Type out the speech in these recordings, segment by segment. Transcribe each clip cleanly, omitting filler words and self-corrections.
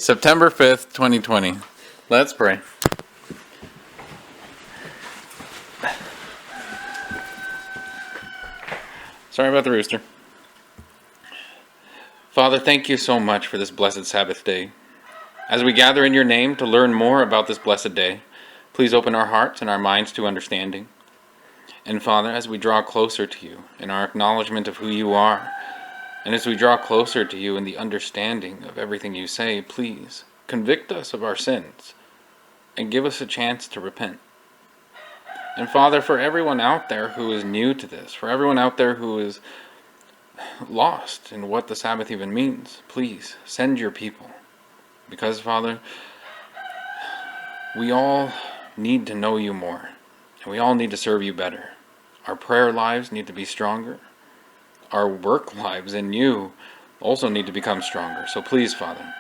September 5th, 2020. Let's pray. Sorry about the rooster. Father, thank you so much for this blessed Sabbath day. As we gather in your name to learn more about this blessed day, please open our hearts and our minds to understanding. And Father, as we draw closer to you in our acknowledgement of who you are, and as we draw closer to you in the understanding of everything you say, please convict us of our sins and give us a chance to repent. And Father, for everyone out there who is new to this, for everyone out there who is lost in what the Sabbath even means, please send your people. Because, Father, we all need to know you more, and we all need to serve you better. Our prayer lives need to be stronger. Our work lives in you also need to become stronger. So please, Father,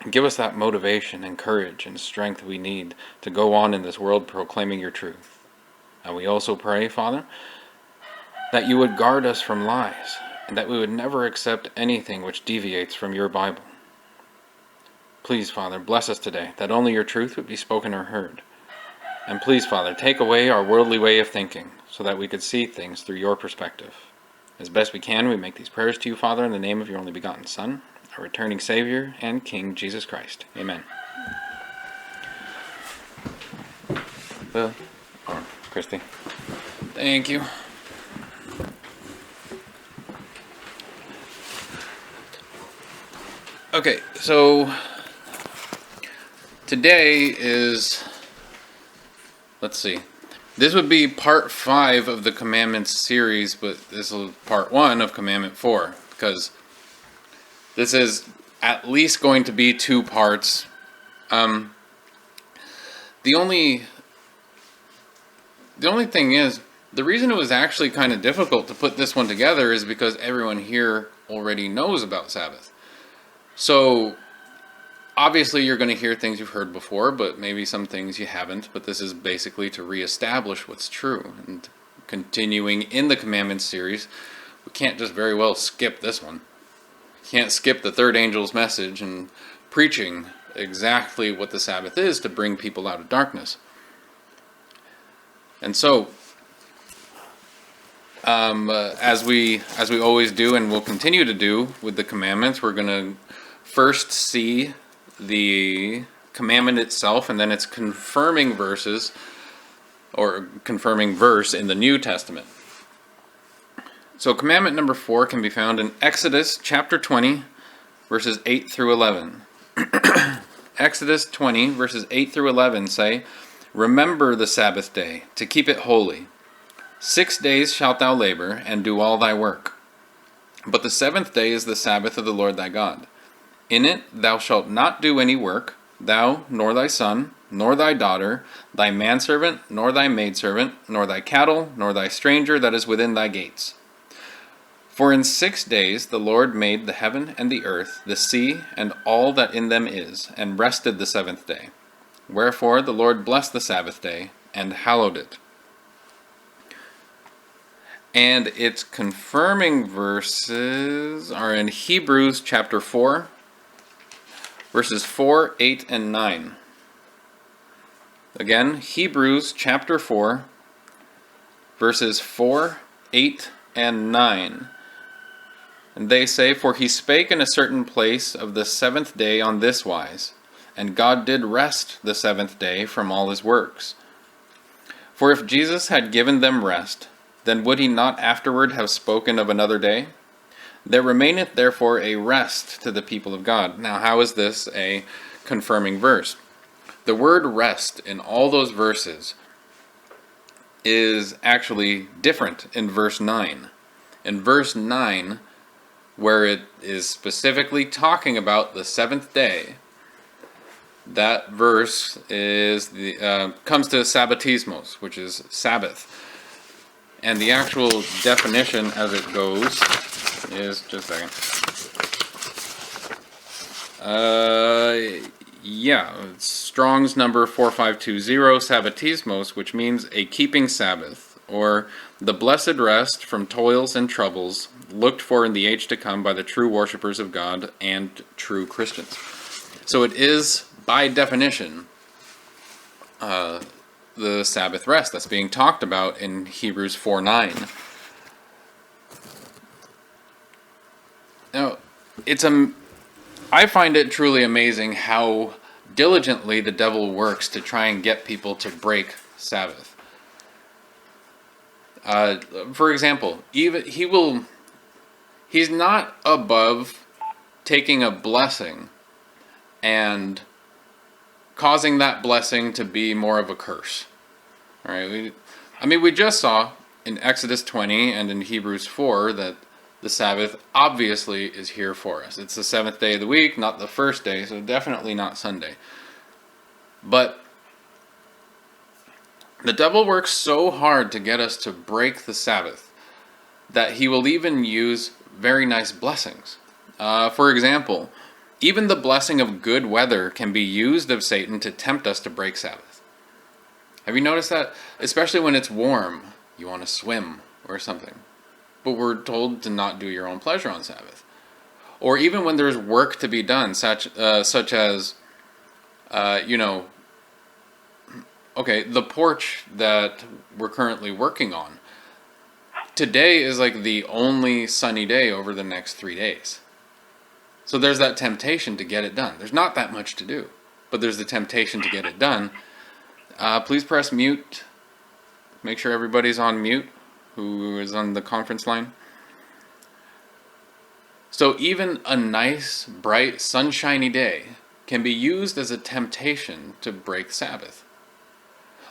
give us that motivation and courage and strength we need to go on in this world proclaiming your truth. And we also pray, Father, that you would guard us from lies, and that we would never accept anything which deviates from your Bible. Please, Father, bless us today, that only your truth would be spoken or heard. And please, Father, take away our worldly way of thinking, so that we could see things through your perspective. As best we can, we make these prayers to you, Father, in the name of your only begotten Son, our returning Savior and King, Jesus Christ. Amen. Will, or Christy. Thank you. Okay, so today is, let's see, this would be part 5 of the Commandments series, but this is part 1 of Commandment 4, because this is at least going to be 2 parts. The only thing is, the reason it was actually kind of difficult to put this one together is because everyone here already knows about Sabbath. So, obviously you're going to hear things you've heard before, but maybe some things you haven't. But this is basically to reestablish what's true. And continuing in the Commandments series, we can't just very well skip this one. We can't skip the third angel's message and preaching exactly what the Sabbath is to bring people out of darkness. And so, as we always do and will continue to do with the commandments, we're going to first see the commandment itself and then its confirming verses, or confirming verse in the New Testament. So commandment number 4 can be found in Exodus chapter 20, verses 8 through 11. Exodus 20, verses 8 through 11 say, "Remember the Sabbath day, to keep it holy. 6 days shalt thou labor, and do all thy work. But the 7th day is the Sabbath of the Lord thy God. In it thou shalt not do any work, thou, nor thy son, nor thy daughter, thy manservant, nor thy maidservant, nor thy cattle, nor thy stranger that is within thy gates. For in 6 days the Lord made the heaven and the earth, the sea, and all that in them is, and rested the 7th day. Wherefore the Lord blessed the Sabbath day, and hallowed it." And its confirming verses are in Hebrews chapter 4, verses 4, 8, and 9. Again, Hebrews chapter 4, verses 4, 8, and 9. And they say, "For he spake in a certain place of the 7th day on this wise, and God did rest the 7th day from all his works. For if Jesus had given them rest, then would he not afterward have spoken of another day? There remaineth therefore a rest to the people of God." Now, how is this a confirming verse? The word rest in all those verses is actually different in verse 9. In verse 9, where it is specifically talking about the 7th day, that verse is comes to sabbatismos, which is Sabbath. And the actual definition as it goes is, just a second. It's Strong's number 4520, sabbatismos, which means a keeping Sabbath, or the blessed rest from toils and troubles, looked for in the age to come by the true worshippers of God and true Christians. So it is, by definition, the Sabbath rest that's being talked about in Hebrews 4:9. Now, I find it truly amazing how diligently the devil works to try and get people to break Sabbath. For example, he's not above taking a blessing and causing that blessing to be more of a curse. All right. We just saw in Exodus 20 and in Hebrews 4 that the Sabbath obviously is here for us. It's the seventh day of the week, not the first day, so definitely not Sunday. But the devil works so hard to get us to break the Sabbath that he will even use very nice blessings. For example, even the blessing of good weather can be used of Satan to tempt us to break Sabbath. Have you noticed that? Especially when it's warm, you want to swim or something. But we're told to not do your own pleasure on Sabbath. Or even when there's work to be done, such as, the porch that we're currently working on. Today is like the only sunny day over the next 3 days. So there's that temptation to get it done. There's not that much to do, but there's the temptation to get it done. Please press mute. Make sure everybody's on mute who is on the conference line. So even a nice, bright, sunshiny day can be used as a temptation to break Sabbath.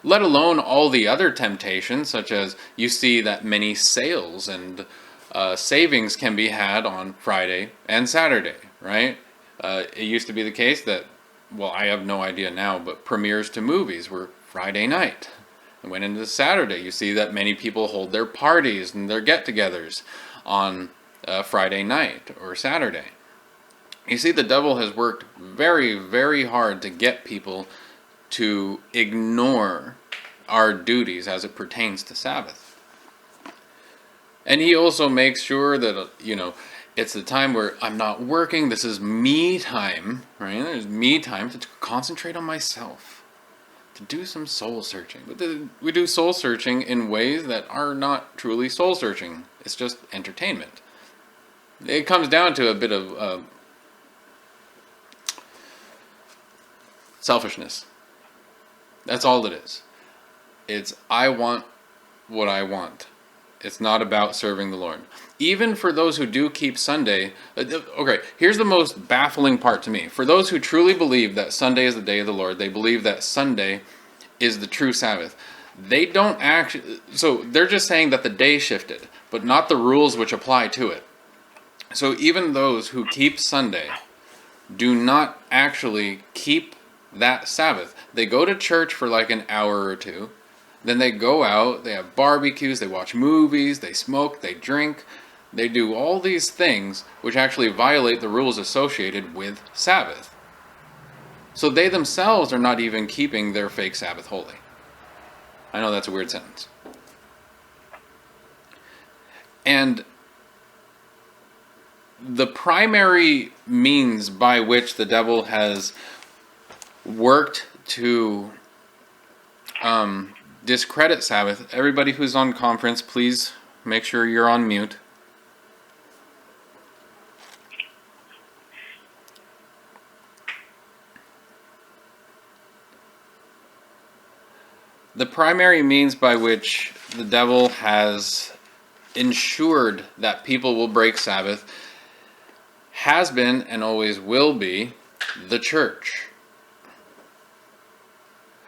Let alone all the other temptations, such as you see that many sales and savings can be had on Friday and Saturday, right? It used to be the case that, I have no idea now, but premieres to movies were Friday night. And went into Saturday. You see that many people hold their parties and their get-togethers on Friday night or Saturday. You see, the devil has worked very, very hard to get people to ignore our duties as it pertains to Sabbath. And he also makes sure that, it's the time where I'm not working. This is me time, right? There's me time to concentrate on myself, to do some soul searching. But we do soul searching in ways that are not truly soul searching. It's just entertainment. It comes down to a bit of selfishness. That's all it is. It's I want what I want. It's not about serving the Lord. Even for those who do keep Sunday, here's the most baffling part to me. For those who truly believe that Sunday is the day of the Lord, they believe that Sunday is the true Sabbath. They don't so they're just saying that the day shifted, but not the rules which apply to it. So even those who keep Sunday do not actually keep that Sabbath. They go to church for like an hour or two. Then they go out, they have barbecues, they watch movies, they smoke, they drink. They do all these things which actually violate the rules associated with Sabbath. So they themselves are not even keeping their fake Sabbath holy. I know that's a weird sentence. And the primary means by which the devil has worked to discredit Sabbath, everybody who's on conference, please make sure you're on mute. The primary means by which the devil has ensured that people will break Sabbath has been and always will be the church.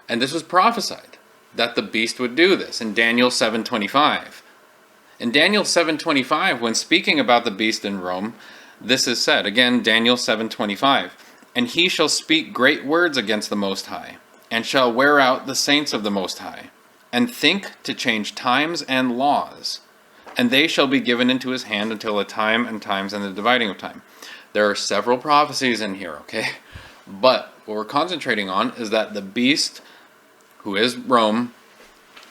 And this was prophesied that the beast would do this in Daniel 7:25. In Daniel 7:25, when speaking about the beast in Rome, this is said, again, Daniel 7:25, "And he shall speak great words against the Most High, and shall wear out the saints of the Most High, and think to change times and laws, and they shall be given into his hand until a time and times and the dividing of time." There are several prophecies in here, okay? But what we're concentrating on is that the beast, who is Rome,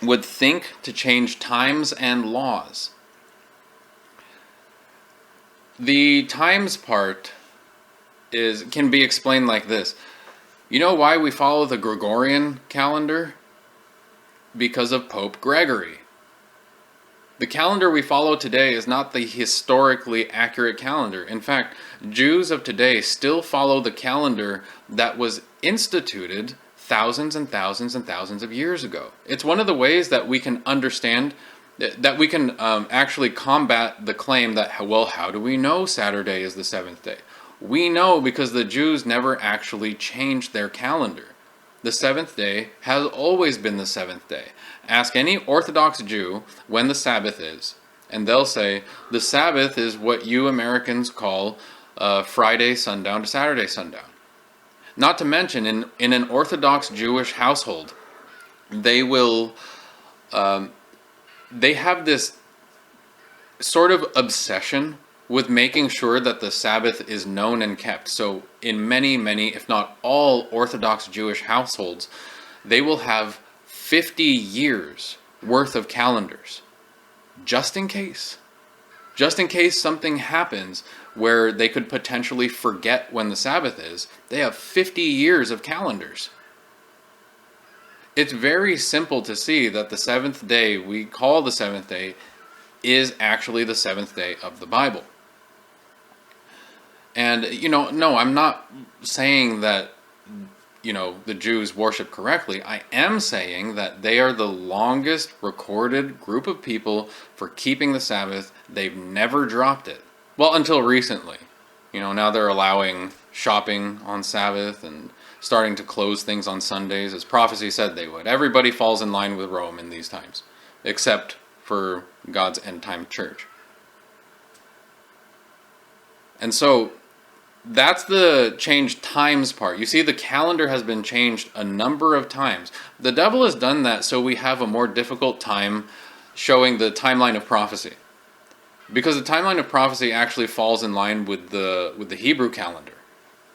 would think to change times and laws. The times part can be explained like this. You know why we follow the Gregorian calendar? Because of Pope Gregory. The calendar we follow today is not the historically accurate calendar. In fact, Jews of today still follow the calendar that was instituted thousands and thousands and thousands of years ago. It's one of the ways that we can understand, that we can actually combat the claim that, well, how do we know Saturday is the seventh day? We know because the Jews never actually changed their calendar. The seventh day has always been the seventh day. Ask any Orthodox Jew when the Sabbath is, and they'll say, the Sabbath is what you Americans call Friday sundown to Saturday sundown. Not to mention, in an Orthodox Jewish household, they will, they have this sort of obsession with making sure that the Sabbath is known and kept. So in many, if not all Orthodox Jewish households, they will have 50 years worth of calendars, just in case something happens where they could potentially forget when the Sabbath is. They have 50 years of calendars. It's very simple to see that the seventh day we call the seventh day is actually the seventh day of the Bible. And, no, I'm not saying that, the Jews worship correctly. I am saying that they are the longest recorded group of people for keeping the Sabbath. They've never dropped it. Well, until recently. Now they're allowing shopping on Sabbath and starting to close things on Sundays, as prophecy said they would. Everybody falls in line with Rome in these times, except for God's end-time church. And so that's the changed times part. You see, the calendar has been changed a number of times. The devil has done that so we have a more difficult time showing the timeline of prophecy. Because the timeline of prophecy actually falls in line with the Hebrew calendar,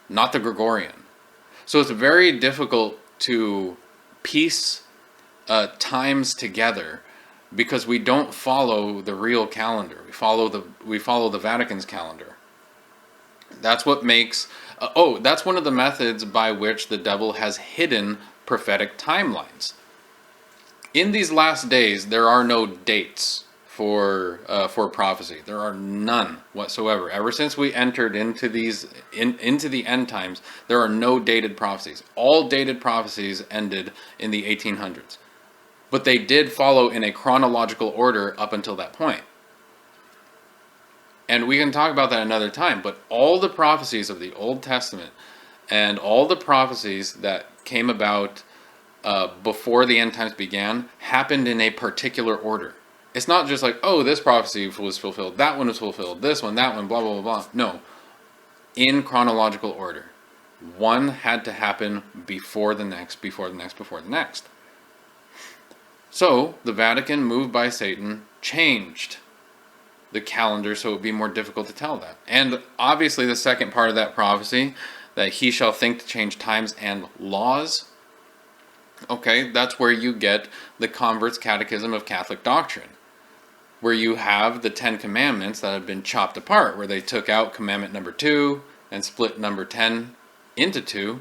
not the Gregorian. So it's very difficult to piece times together because we don't follow the real calendar. We follow the Vatican's calendar. That's what makes... that's one of the methods by which the devil has hidden prophetic timelines. In these last days, there are no dates for prophecy. There are none whatsoever. Ever since we entered into into the end times, there are no dated prophecies. All dated prophecies ended in the 1800s. But they did follow in a chronological order up until that point. And we can talk about that another time, but all the prophecies of the Old Testament and all the prophecies that came about before the end times began happened in a particular order. It's not just like, oh, this prophecy was fulfilled, that one was fulfilled, this one, that one, blah, blah, blah, blah. No. In chronological order. One had to happen before the next, before the next, before the next. So, the Vatican, moved by Satan, changed the calendar so it would be more difficult to tell that. And obviously the second part of that prophecy, that he shall think to change times and laws, okay, that's where you get the Convert's Catechism of Catholic Doctrine, where you have the 10 Commandments that have been chopped apart, where they took out Commandment number 2 and split number 10 into 2,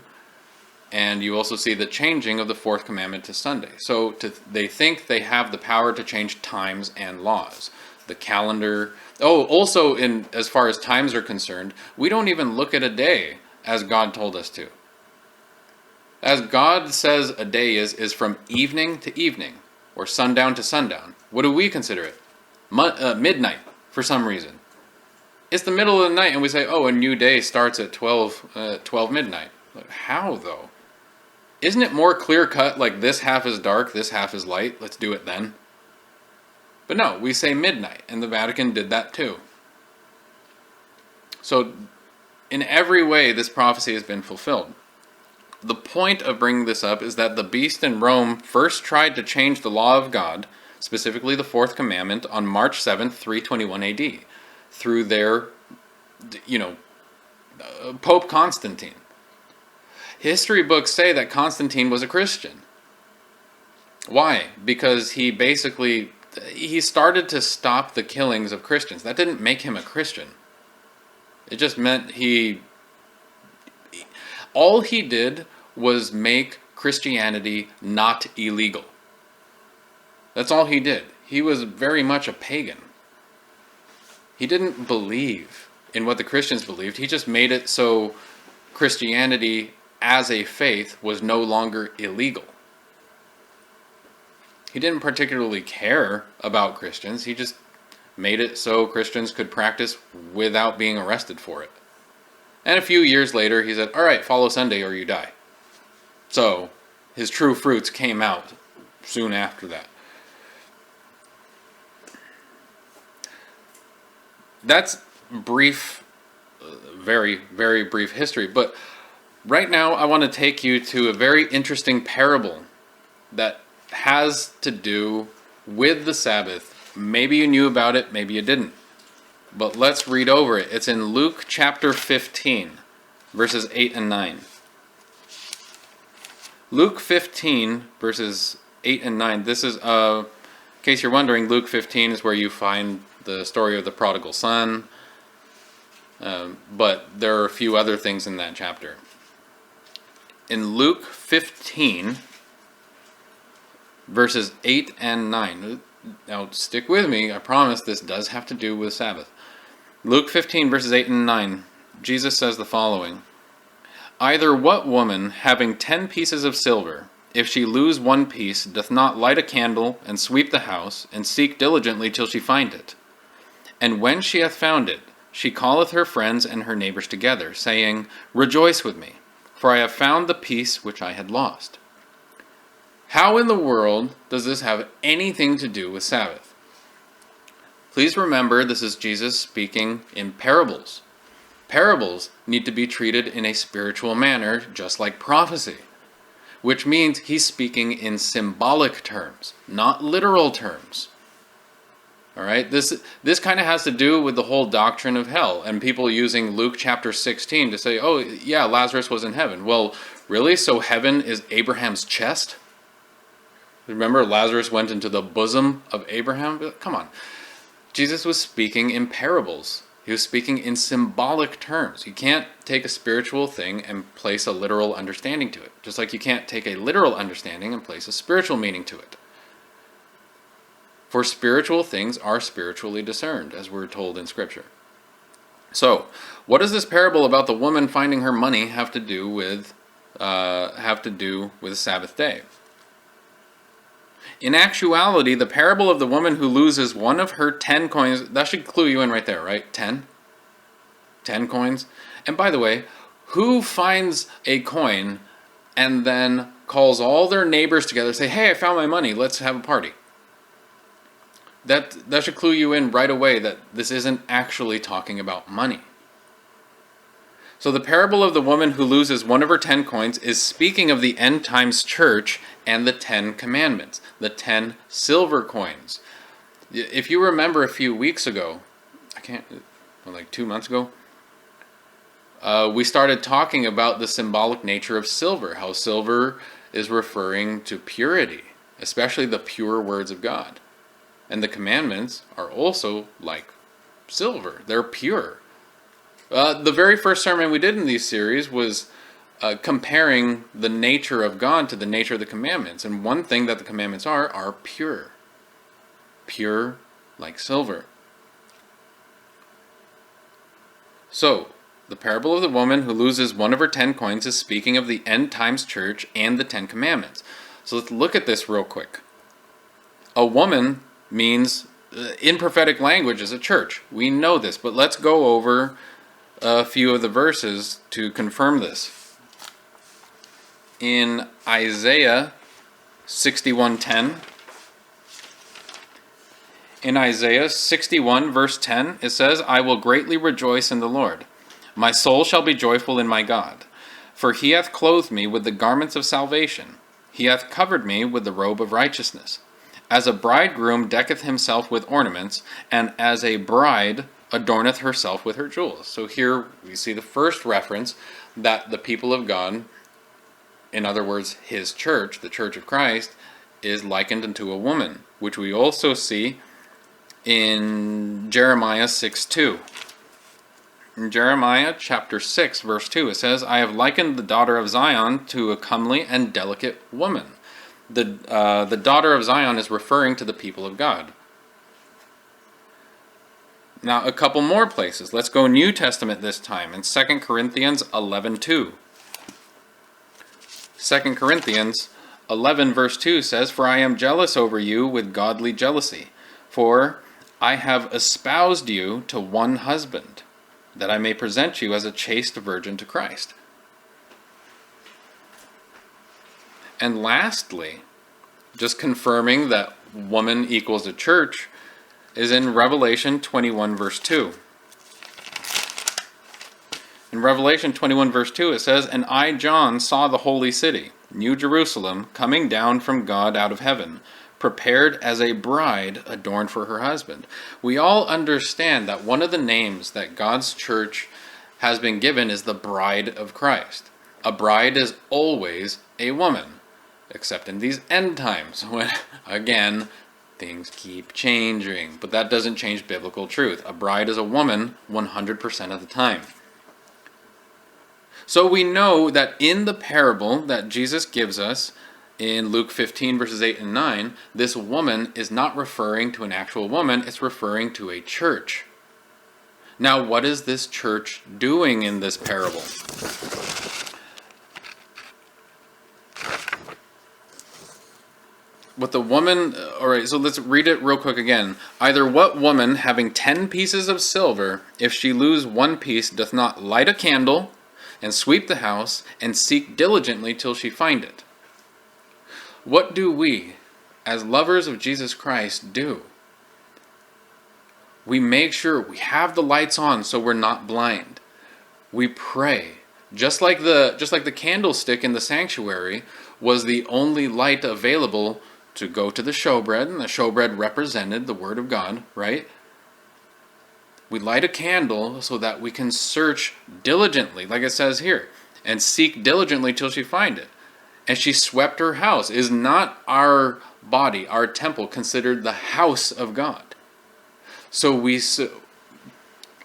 and you also see the changing of the 4th commandment to Sunday. So they think they have the power to change times and laws. The calendar. Also, as far as times are concerned, we don't even look at a day as God told us to. As God says a day is from evening to evening, or sundown to sundown. What do we consider it? Midnight, for some reason. It's the middle of the night, and we say, oh, a new day starts at 12 midnight. Like, how, though? Isn't it more clear-cut, like this half is dark, this half is light, let's do it then? But no, we say midnight, and the Vatican did that too. So, in every way, this prophecy has been fulfilled. The point of bringing this up is that the beast in Rome first tried to change the law of God, specifically the 4th commandment, on March 7th, 321 AD, through their, Pope Constantine. History books say that Constantine was a Christian. Why? Because he started to stop the killings of Christians. That didn't make him a Christian. It just meant he All he did was make Christianity not illegal. That's all he did. He was very much a pagan. He didn't believe in what the Christians believed. He just made it so Christianity as a faith was no longer illegal. He didn't particularly care about Christians. He just made it so Christians could practice without being arrested for it. And a few years later, he said, all right, follow Sunday or you die. So his true fruits came out soon after that. That's brief, very, very brief history. But right now, I want to take you to a very interesting parable that has to do with the Sabbath. Maybe you knew about it, maybe you didn't. But let's read over it. It's in Luke chapter 15, verses 8 and 9. Luke 15, verses 8 and 9. This is, in case you're wondering, Luke 15 is where you find the story of the prodigal son. But there are a few other things in that chapter. In Luke 15, verses 8 and 9. Now, stick with me. I promise this does have to do with Sabbath. Luke 15, verses 8 and 9. Jesus says the following. Either what woman, having 10 pieces of silver, if she lose one piece, doth not light a candle, and sweep the house, and seek diligently till she find it? And when she hath found it, she calleth her friends and her neighbors together, saying, Rejoice with me, for I have found the piece which I had lost. How in the world does this have anything to do with Sabbath? Please remember, this is Jesus speaking in parables. Parables need to be treated in a spiritual manner, just like prophecy, which means he's speaking in symbolic terms, not literal terms. All right, this kind of has to do with the whole doctrine of hell and people using Luke chapter 16 to say, oh, yeah, Lazarus was in heaven. Well, really? So heaven is Abraham's chest? Remember, Lazarus went into the bosom of Abraham? Come on. Jesus was speaking in parables. He was speaking in symbolic terms. You can't take a spiritual thing and place a literal understanding to it. Just like you can't take a literal understanding and place a spiritual meaning to it. For spiritual things are spiritually discerned, as we're told in Scripture. So, what does this parable about the woman finding her money have to do with the Sabbath day? In actuality, the parable of the woman who loses one of her 10 coins, that should clue you in right there, right? 10? 10 coins. And by the way, who finds a coin and then calls all their neighbors together and say, hey, I found my money, let's have a party? That should clue you in right away that this isn't actually talking about money. So the parable of the woman who loses one of her 10 coins is speaking of the end times church and the 10 commandments, the 10 silver coins. If you remember a few weeks ago, like 2 months ago, we started talking about the symbolic nature of silver, how silver is referring to purity, especially the pure words of God. And the commandments are also like silver. They're pure. The very first sermon we did in these series was comparing the nature of God to the nature of the commandments. And one thing that the commandments are pure. Pure like silver. So, the parable of the woman who loses one of her 10 coins is speaking of the end times church and the 10 commandments. So let's look at this real quick. A woman means, in prophetic language, is a church. We know this, but let's go over a few of the verses to confirm this. In Isaiah 61:10, in Isaiah 61 verse 10, it says, I will greatly rejoice in the Lord. My soul shall be joyful in my God. For he hath clothed me with the garments of salvation. He hath covered me with the robe of righteousness. As a bridegroom decketh himself with ornaments, and as a bride adorneth herself with her jewels. So here we see the first reference that the people of God, in other words, his church, the church of Christ, is likened unto a woman, which we also see in Jeremiah 6:2. In Jeremiah chapter 6, verse 2, it says, I have likened the daughter of Zion to a comely and delicate woman. The daughter of Zion is referring to the people of God. Now, a couple more places. Let's go New Testament this time, in 2 Corinthians 11:2. 2 Corinthians 11 verse 2 says, For I am jealous over you with godly jealousy, for I have espoused you to one husband, that I may present you as a chaste virgin to Christ. And lastly, just confirming that woman equals a church, is in Revelation 21 verse 2. In Revelation 21 verse 2 it says, And I, John, saw the holy city, New Jerusalem, coming down from God out of heaven, prepared as a bride adorned for her husband. We all understand that one of the names that God's church has been given is the bride of Christ. A bride is always a woman, except in these end times when, again, things keep changing. But that doesn't change biblical truth. A bride is a woman 100% of the time. So we know that in the parable that Jesus gives us in Luke 15 verses 8 and 9, this woman is not referring to an actual woman, it's referring to a church. Now, what is this church doing in this parable? What the woman, alright, so let's read it real quick again. Either what woman, having 10 pieces of silver, if she lose one piece, doth not light a candle, and sweep the house, and seek diligently till she find it? What do we, as lovers of Jesus Christ, do? We make sure we have the lights on so we're not blind. We pray. Just like the candlestick in the sanctuary was the only light available to go to the showbread, and the showbread represented the Word of God, right? We light a candle so that we can search diligently, like it says here, and seek diligently till she find it. And she swept her house. Is not our body, our temple, considered the house of God? So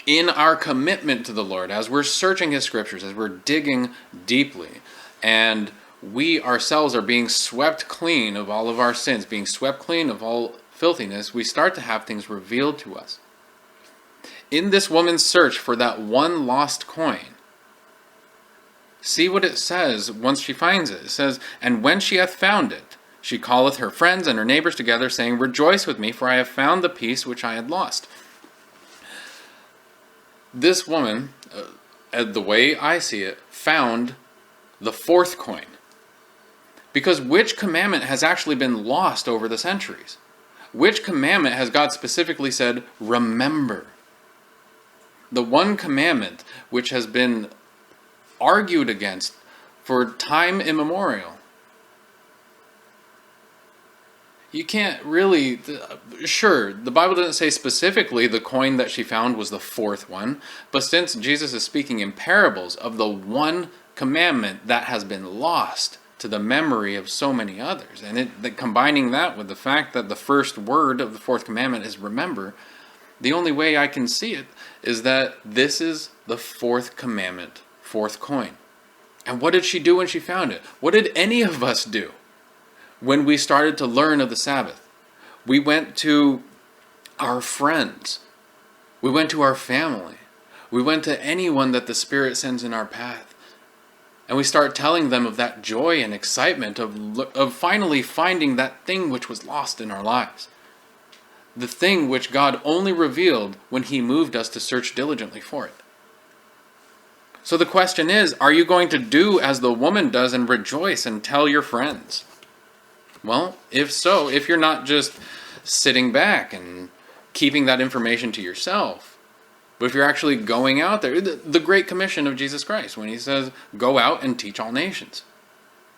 in our commitment to the Lord, as we're searching His Scriptures, as we're digging deeply, and we ourselves are being swept clean of all of our sins, being swept clean of all filthiness, we start to have things revealed to us. In this woman's search for that one lost coin, see what it says once she finds it. It says, And when she hath found it, she calleth her friends and her neighbors together, saying, Rejoice with me, for I have found the piece which I had lost. This woman, the way I see it, found the fourth coin. Because which commandment has actually been lost over the centuries? Which commandment has God specifically said, remember? The one commandment which has been argued against for time immemorial. You can't really, sure, the Bible doesn't say specifically the coin that she found was the fourth one, but since Jesus is speaking in parables of the one commandment that has been lost to the memory of so many others, and combining that with the fact that the first word of the fourth commandment is remember, the only way I can see it is that this is the fourth commandment, fourth coin. And what did she do when she found it? What did any of us do when we started to learn of the Sabbath? We went to our friends. We went to our family. We went to anyone that the Spirit sends in our path. And we start telling them of that joy and excitement of finally finding that thing which was lost in our lives. The thing which God only revealed when He moved us to search diligently for it. So the question is, are you going to do as the woman does and rejoice and tell your friends? Well, if so, if you're not just sitting back and keeping that information to yourself, but if you're actually going out there, the Great Commission of Jesus Christ, when He says, go out and teach all nations,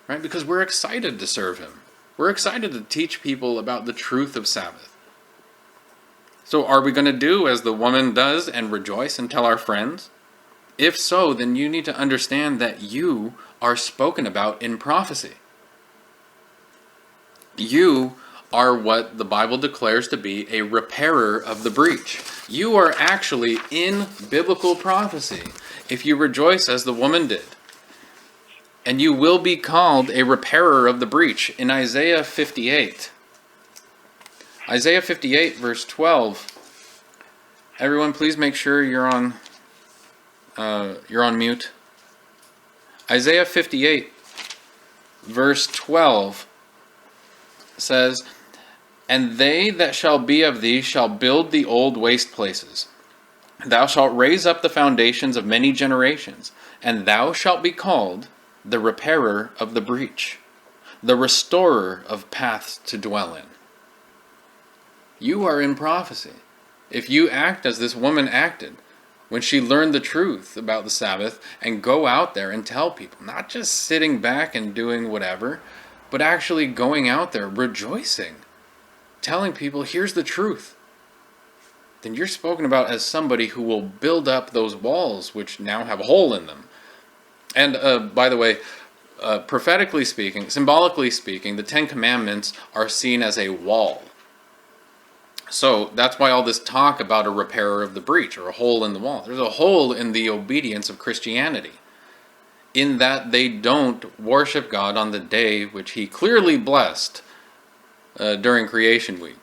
right? Because we're excited to serve Him. We're excited to teach people about the truth of Sabbath. So are we going to do as the woman does and rejoice and tell our friends? If so, then you need to understand that you are spoken about in prophecy. You are what the Bible declares to be a repairer of the breach. You are actually in biblical prophecy if you rejoice as the woman did. And you will be called a repairer of the breach. In Isaiah 58. Isaiah 58 verse 12. Everyone, please make sure you're on mute. Isaiah 58 verse 12 says, "And they that shall be of thee shall build the old waste places. Thou shalt raise up the foundations of many generations, and thou shalt be called the repairer of the breach, the restorer of paths to dwell in." You are in prophecy. If you act as this woman acted when she learned the truth about the Sabbath and go out there and tell people, not just sitting back and doing whatever, but actually going out there rejoicing, telling people, here's the truth, then you're spoken about as somebody who will build up those walls which now have a hole in them. And by the way, prophetically speaking, symbolically speaking, the Ten Commandments are seen as a wall. So that's why all this talk about a repairer of the breach or a hole in the wall. There's a hole in the obedience of Christianity, in that they don't worship God on the day which He clearly blessed during creation week.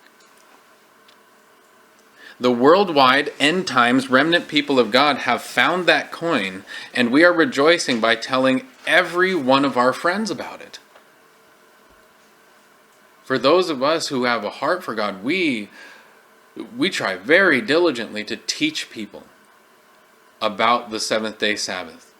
The worldwide end times remnant people of God have found that coin, and we are rejoicing by telling every one of our friends about it. For those of us who have a heart for God, we try very diligently to teach people about the seventh-day Sabbath.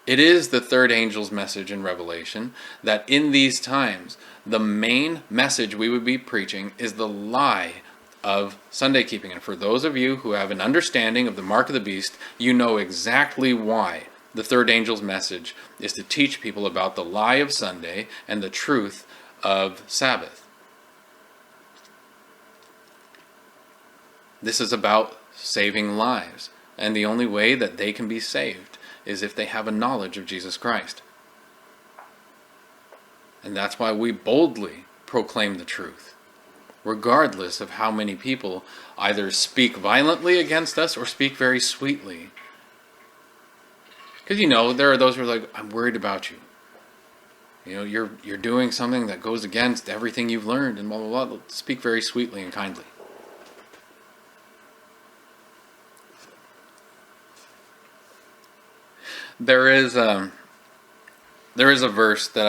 It is the third angel's message in Revelation that in these times, the main message we would be preaching is the lie of Sunday keeping. And for those of you who have an understanding of the mark of the beast, you know exactly why the third angel's message is to teach people about the lie of Sunday and the truth of Sabbath. This is about saving lives, and the only way that they can be saved is if they have a knowledge of Jesus Christ. And that's why we boldly proclaim the truth, regardless of how many people either speak violently against us or speak very sweetly. Because there are those who are like, I'm worried about you. You're doing something that goes against everything you've learned, and blah, blah, blah. Speak very sweetly and kindly. There is a verse that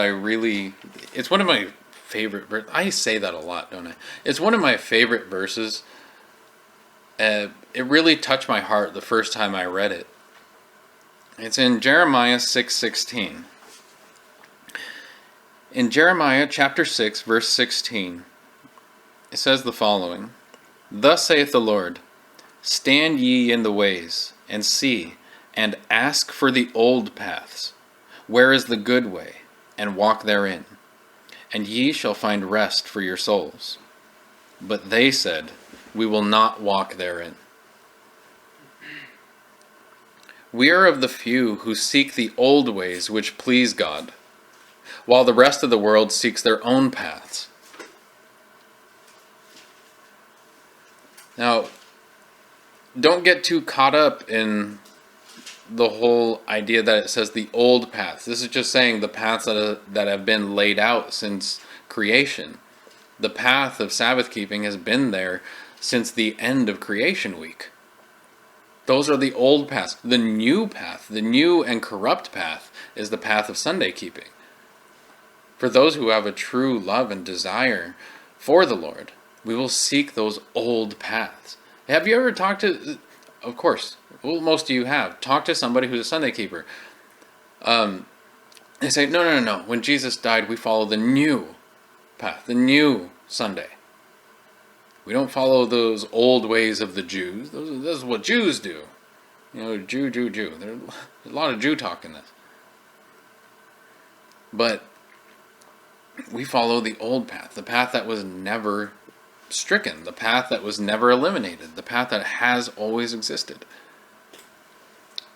it's one of my favorite verses. I say that a lot, don't I? It's one of my favorite verses. It really touched my heart the first time I read it. It's in Jeremiah 6:16. In Jeremiah chapter 6, verse 16, it says the following: "Thus saith the Lord, stand ye in the ways, and see, and ask for the old paths, where is the good way, and walk therein, and ye shall find rest for your souls. But they said, we will not walk therein." We are of the few who seek the old ways which please God, while the rest of the world seeks their own paths. Now, don't get too caught up in the whole idea that it says the old paths. This is just saying the paths that have been laid out since creation. The path of Sabbath keeping has been there since the end of creation week. Those are the old paths. The new path, the new and corrupt path, is the path of Sunday keeping. For those who have a true love and desire for the Lord, we will seek those old paths. Have you ever talked to, of course, well, most of you have, talked to somebody who's a Sunday keeper. They say, no. When Jesus died, we follow the new path, the new Sunday. We don't follow those old ways of the Jews. This is what Jews do. Jew. There's a lot of Jew talk in this. But we follow the old path, the path that was never stricken, the path that was never eliminated, the path that has always existed.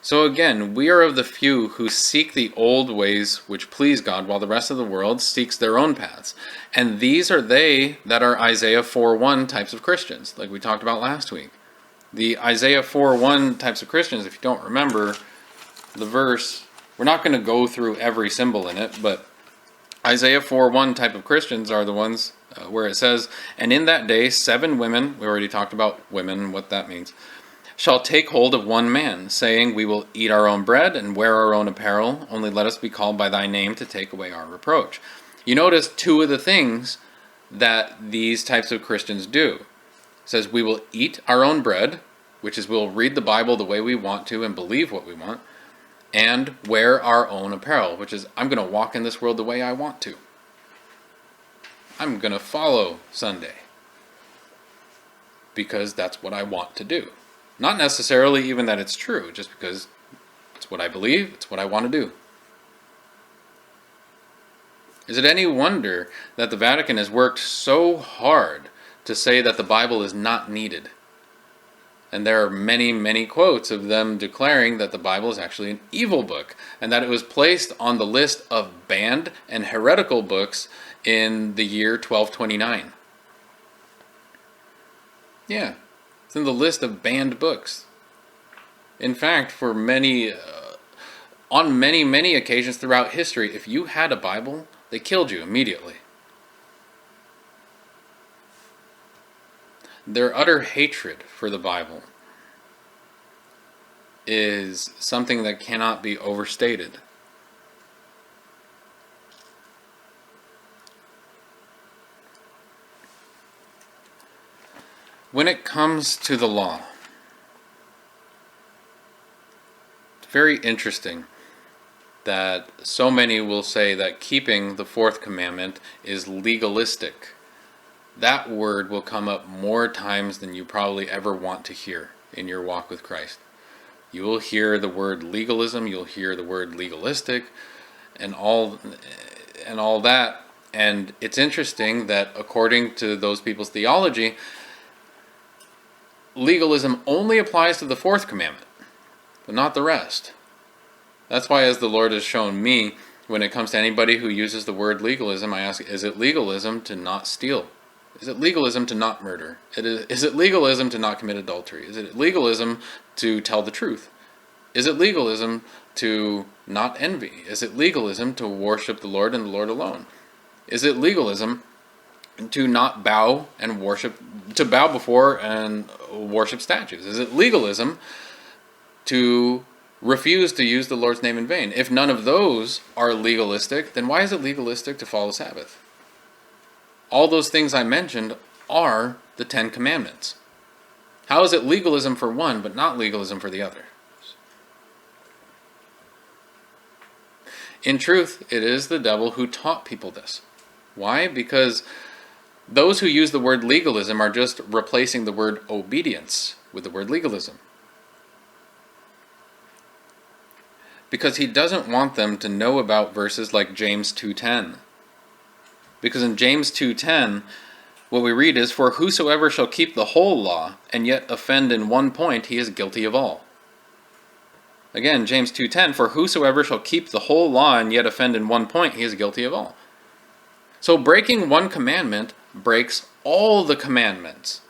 So again, we are of the few who seek the old ways which please God, while the rest of the world seeks their own paths. And these are they that are Isaiah 4:1 types of Christians, like we talked about last week. The Isaiah 4:1 types of Christians, if you don't remember the verse, we're not going to go through every symbol in it, but Isaiah 4:1 type of Christians are the ones where it says, "And in that day 7 women," we already talked about women, what that means, "shall take hold of one man, saying, We will eat our own bread and wear our own apparel, only let us be called by thy name to take away our reproach." You notice 2 of the things that these types of Christians do. It says, we will eat our own bread, which is we'll read the Bible the way we want to and believe what we want, and wear our own apparel, which is I'm going to walk in this world the way I want to. I'm going to follow Sunday because that's what I want to do. Not necessarily even that it's true, just because it's what I believe, it's what I want to do. Is it any wonder that the Vatican has worked so hard to say that the Bible is not needed? And there are many, many quotes of them declaring that the Bible is actually an evil book, and that it was placed on the list of banned and heretical books in the year 1229. Yeah, it's in the list of banned books. In fact, for on many occasions throughout history, if you had a Bible, they killed you immediately. Their utter hatred for the Bible is something that cannot be overstated. When it comes to the law, it's very interesting that so many will say that keeping the 4th commandment is legalistic. That word will come up more times than you probably ever want to hear in your walk with Christ. You will hear the word legalism, you'll hear the word legalistic, and all that. And it's interesting that according to those people's theology, legalism only applies to the 4th commandment, but not the rest. That's why, as the Lord has shown me, when it comes to anybody who uses the word legalism, I ask, is it legalism to not steal? Is it legalism to not murder? Is it legalism to not commit adultery? Is it legalism to tell the truth? Is it legalism to not envy? Is it legalism to worship the Lord and the Lord alone? Is it legalism to not bow and worship, to bow before and worship statues? Is it legalism to refuse to use the Lord's name in vain? If none of those are legalistic, then why is it legalistic to follow Sabbath? All those things I mentioned are the 10 Commandments. How is it legalism for one, but not legalism for the other? In truth, it is the devil who taught people this. Why? Because those who use the word legalism are just replacing the word obedience with the word legalism. Because he doesn't want them to know about verses like James 2:10. Because in James 2:10, what we read is, "For whosoever shall keep the whole law, and yet offend in one point, he is guilty of all." Again, James 2:10, "For whosoever shall keep the whole law, and yet offend in one point, he is guilty of all." So breaking one commandment breaks all the commandments.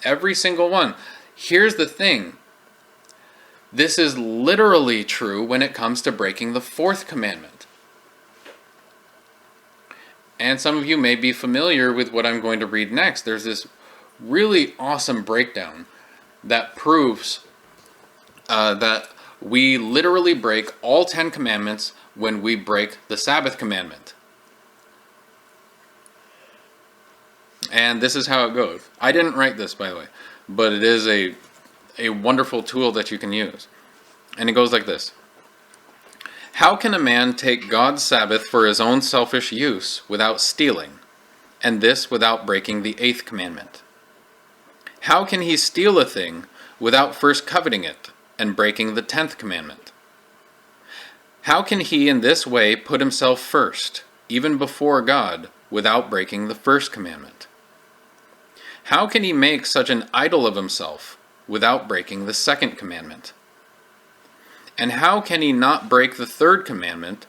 Every single one. Here's the thing. This is literally true when it comes to breaking the 4th commandment. And some of you may be familiar with what I'm going to read next. There's this really awesome breakdown that proves that we literally break all 10 commandments when we break the Sabbath commandment. And this is how it goes. I didn't write this, by the way, but it is a wonderful tool that you can use. And it goes like this. How can a man take God's Sabbath for his own selfish use without stealing, and this without breaking the 8th commandment? How can he steal a thing without first coveting it and breaking the 10th commandment? How can he in this way put himself first, even before God, without breaking the 1st commandment? How can he make such an idol of himself without breaking the 2nd commandment? And how can he not break the third commandment,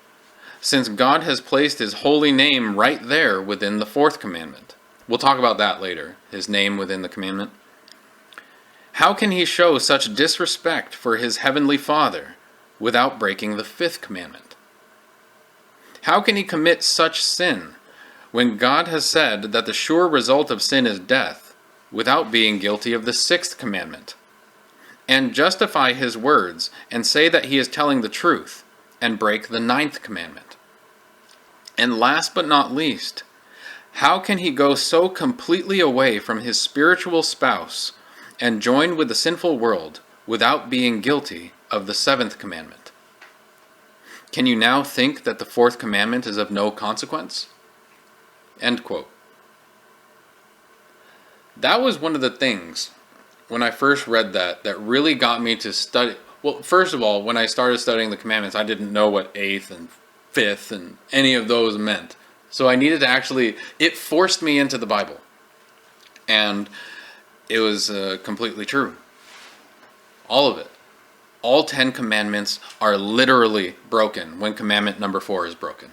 since God has placed his holy name right there within the fourth commandment? We'll talk about that later, his name within the commandment. How can he show such disrespect for his heavenly Father without breaking the fifth commandment? How can he commit such sin when God has said that the sure result of sin is death, without being guilty of the sixth commandment, and justify his words and say that he is telling the truth and break the ninth commandment? And last but not least, how can he go so completely away from his spiritual spouse and join with the sinful world without being guilty of the seventh commandment? Can you now think that the fourth commandment is of no consequence? End quote. That was one of the things when I first read that really got me to study. Well, first of all, when I started studying the commandments, I didn't know what eighth and fifth and any of those meant. So I needed to actually, it forced me into the Bible. And it was completely true. All of it. All 10 commandments are literally broken when commandment number 4 is broken.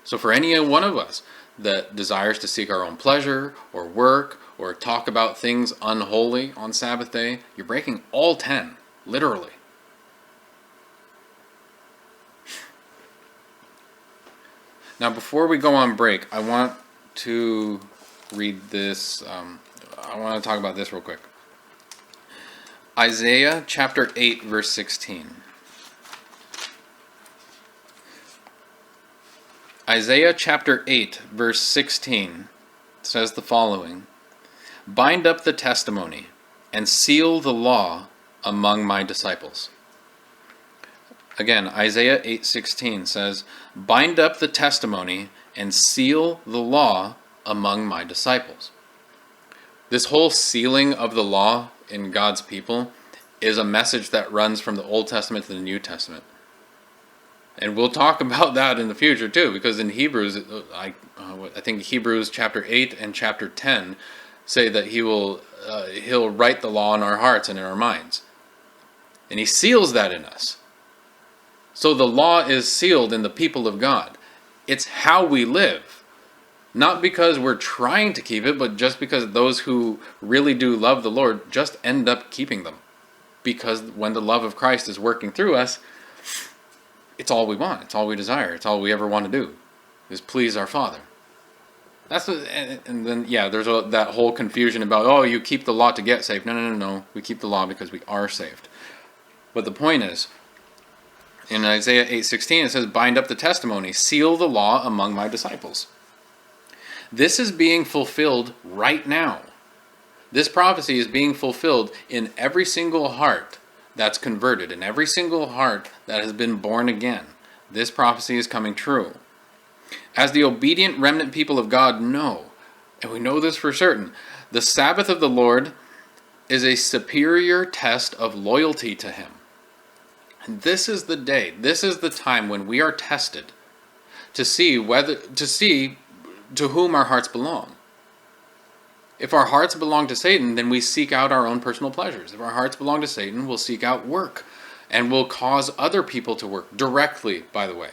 So for any one of us that desires to seek our own pleasure or work or talk about things unholy on Sabbath day, you're breaking all 10, literally. Now, before we go on break, I want to read this. I want to talk about this real quick. Isaiah chapter 8, verse 16. Isaiah chapter 8, verse 16 says the following: "Bind up the testimony and seal the law among my disciples." Again, Isaiah 8:16 says, "Bind up the testimony and seal the law among my disciples." This whole sealing of the law in God's people is a message that runs from the Old Testament to the New Testament. And we'll talk about that in the future too, because in Hebrews, I think Hebrews chapter 8 and chapter 10 say that he'll write the law in our hearts and in our minds. And he seals that in us. So the law is sealed in the people of God. It's how we live. Not because we're trying to keep it, but just because those who really do love the Lord just end up keeping them. Because when the love of Christ is working through us, it's all we want. It's all we desire. It's all we ever want to do, is please our Father. That's what, and then, yeah, there's that whole confusion about, oh, you keep the law to get saved. No. We keep the law because we are saved. But the point is, in Isaiah 8:16, it says, "Bind up the testimony, seal the law among my disciples." This is being fulfilled right now. This prophecy is being fulfilled in every single heart that's converted, in every single heart that has been born again. This prophecy is coming true. As the obedient remnant people of God know, and we know this for certain, the Sabbath of the Lord is a superior test of loyalty to Him. And this is the day, this is the time when we are tested to see to whom our hearts belong. If our hearts belong to Satan, then we seek out our own personal pleasures. If our hearts belong to Satan, we'll seek out work. And we'll cause other people to work directly, by the way.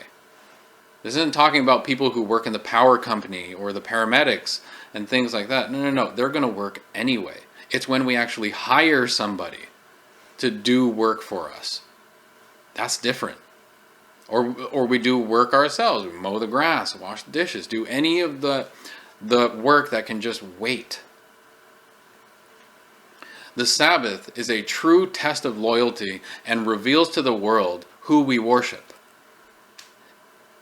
This isn't talking about people who work in the power company or the paramedics and things like that. No. They're going to work anyway. It's when we actually hire somebody to do work for us. That's different. Or we do work ourselves. We mow the grass, wash the dishes, do any of the work that can just wait. The Sabbath is a true test of loyalty and reveals to the world who we worship.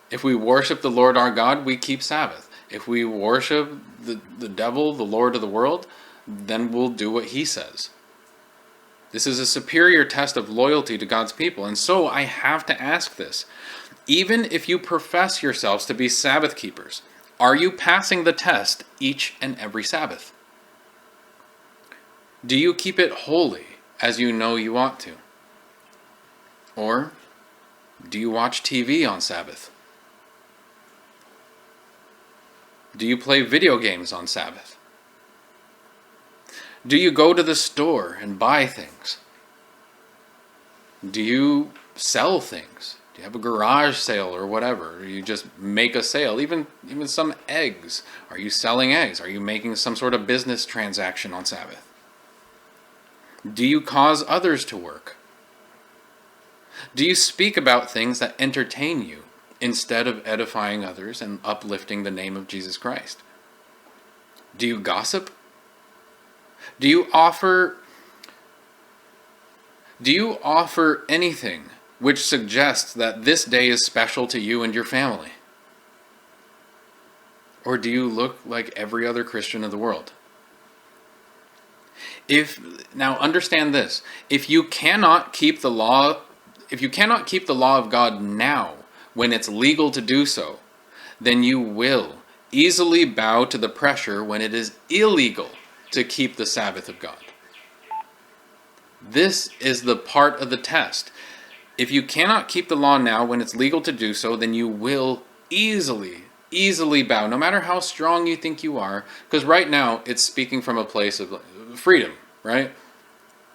If we worship the Lord our God, we keep Sabbath. If we worship the devil, the Lord of the world, then we'll do what he says. This is a superior test of loyalty to God's people. And so I have to ask this. Even if you profess yourselves to be Sabbath keepers, are you passing the test each and every Sabbath? Do you keep it holy as you know you ought to? Or do you watch TV on Sabbath? Do you play video games on Sabbath? Do you go to the store and buy things? Do you sell things? Do you have a garage sale or whatever? Or you just make a sale? Even some eggs. Are you selling eggs? Are you making some sort of business transaction on Sabbath? Do you cause others to work? Do you speak about things that entertain you instead of edifying others and uplifting the name of Jesus Christ? Do you gossip? Do you offer anything which suggests that this day is special to you and your family? Or do you look like every other Christian of the world? Now understand this, if you cannot keep the law of God now when it's legal to do so, then you will easily bow to the pressure when it is illegal to keep the Sabbath of God. This is the part of the test. If you cannot keep the law now when it's legal to do so, then you will easily bow, no matter how strong you think you are, because right now it's speaking from a place of freedom, right?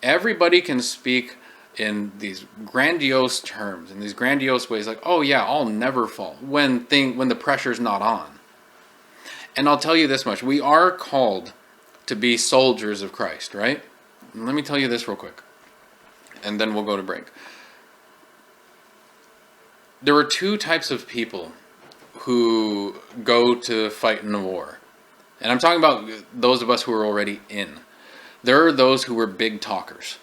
Everybody can speak in these grandiose terms, in these grandiose ways, like, oh yeah, I'll never fall, when the pressure's not on. And I'll tell you this much, we are called to be soldiers of Christ, right? And let me tell you this real quick, and then we'll go to break. There are two types of people who go to fight in a war. And I'm talking about those of us who are already in. There are those who are big talkers,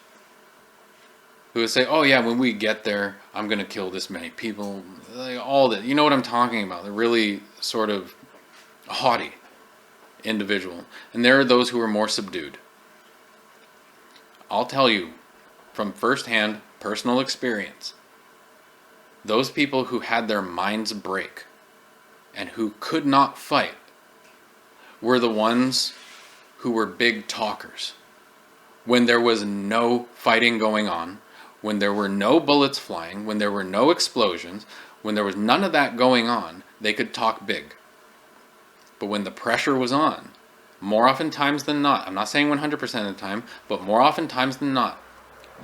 who would say, oh yeah, when we get there, I'm going to kill this many people. Like, all that. You know what I'm talking about. They're really sort of haughty individual. And there are those who are more subdued. I'll tell you from firsthand personal experience, those people who had their minds break and who could not fight were the ones who were big talkers. When there was no fighting going on, when there were no bullets flying, when there were no explosions, when there was none of that going on, they could talk big. But when the pressure was on, more oftentimes than not, I'm not saying 100% of the time, but more oftentimes than not,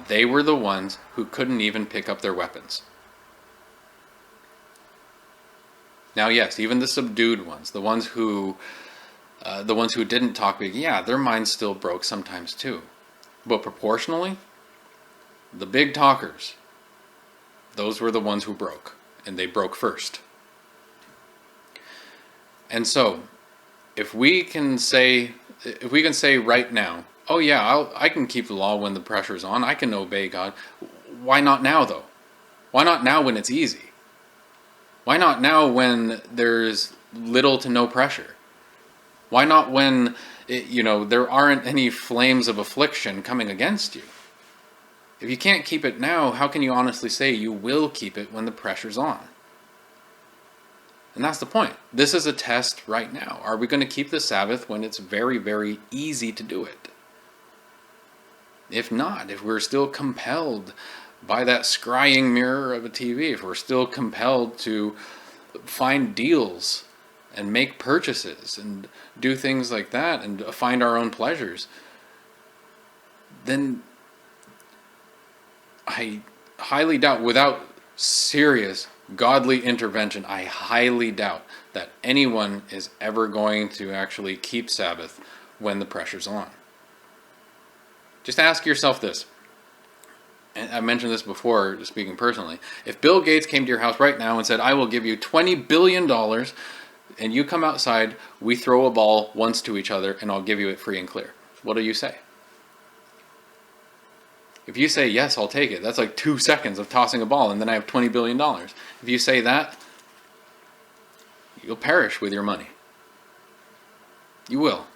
they were the ones who couldn't even pick up their weapons. Now, yes, even the subdued ones, the ones who didn't talk big, yeah, their minds still broke sometimes too. But proportionally, the big talkers, those were the ones who broke, and they broke first. And so, if we can say right now, oh yeah, I can keep the law when the pressure's on, I can obey God. Why not now though? Why not now when it's easy? Why not now when there's little to no pressure? Why not when there aren't any flames of affliction coming against you? If you can't keep it now, how can you honestly say you will keep it when the pressure's on? And that's the point. This is a test right now. Are we going to keep the Sabbath when it's very, very easy to do it? If not, if we're still compelled by that scrying mirror of a TV, if we're still compelled to find deals and make purchases and do things like that and find our own pleasures, then I highly doubt, without serious godly intervention, I highly doubt that anyone is ever going to actually keep Sabbath when the pressure's on. Just ask yourself this, and I mentioned this before, speaking personally. If Bill Gates came to your house right now and said, I will give you $20 billion, and you come outside, we throw a ball once to each other, and I'll give you it free and clear, what do you say? If you say, yes, I'll take it, that's like 2 seconds of tossing a ball, and then I have $20 billion. If you say that, you'll perish with your money. You will.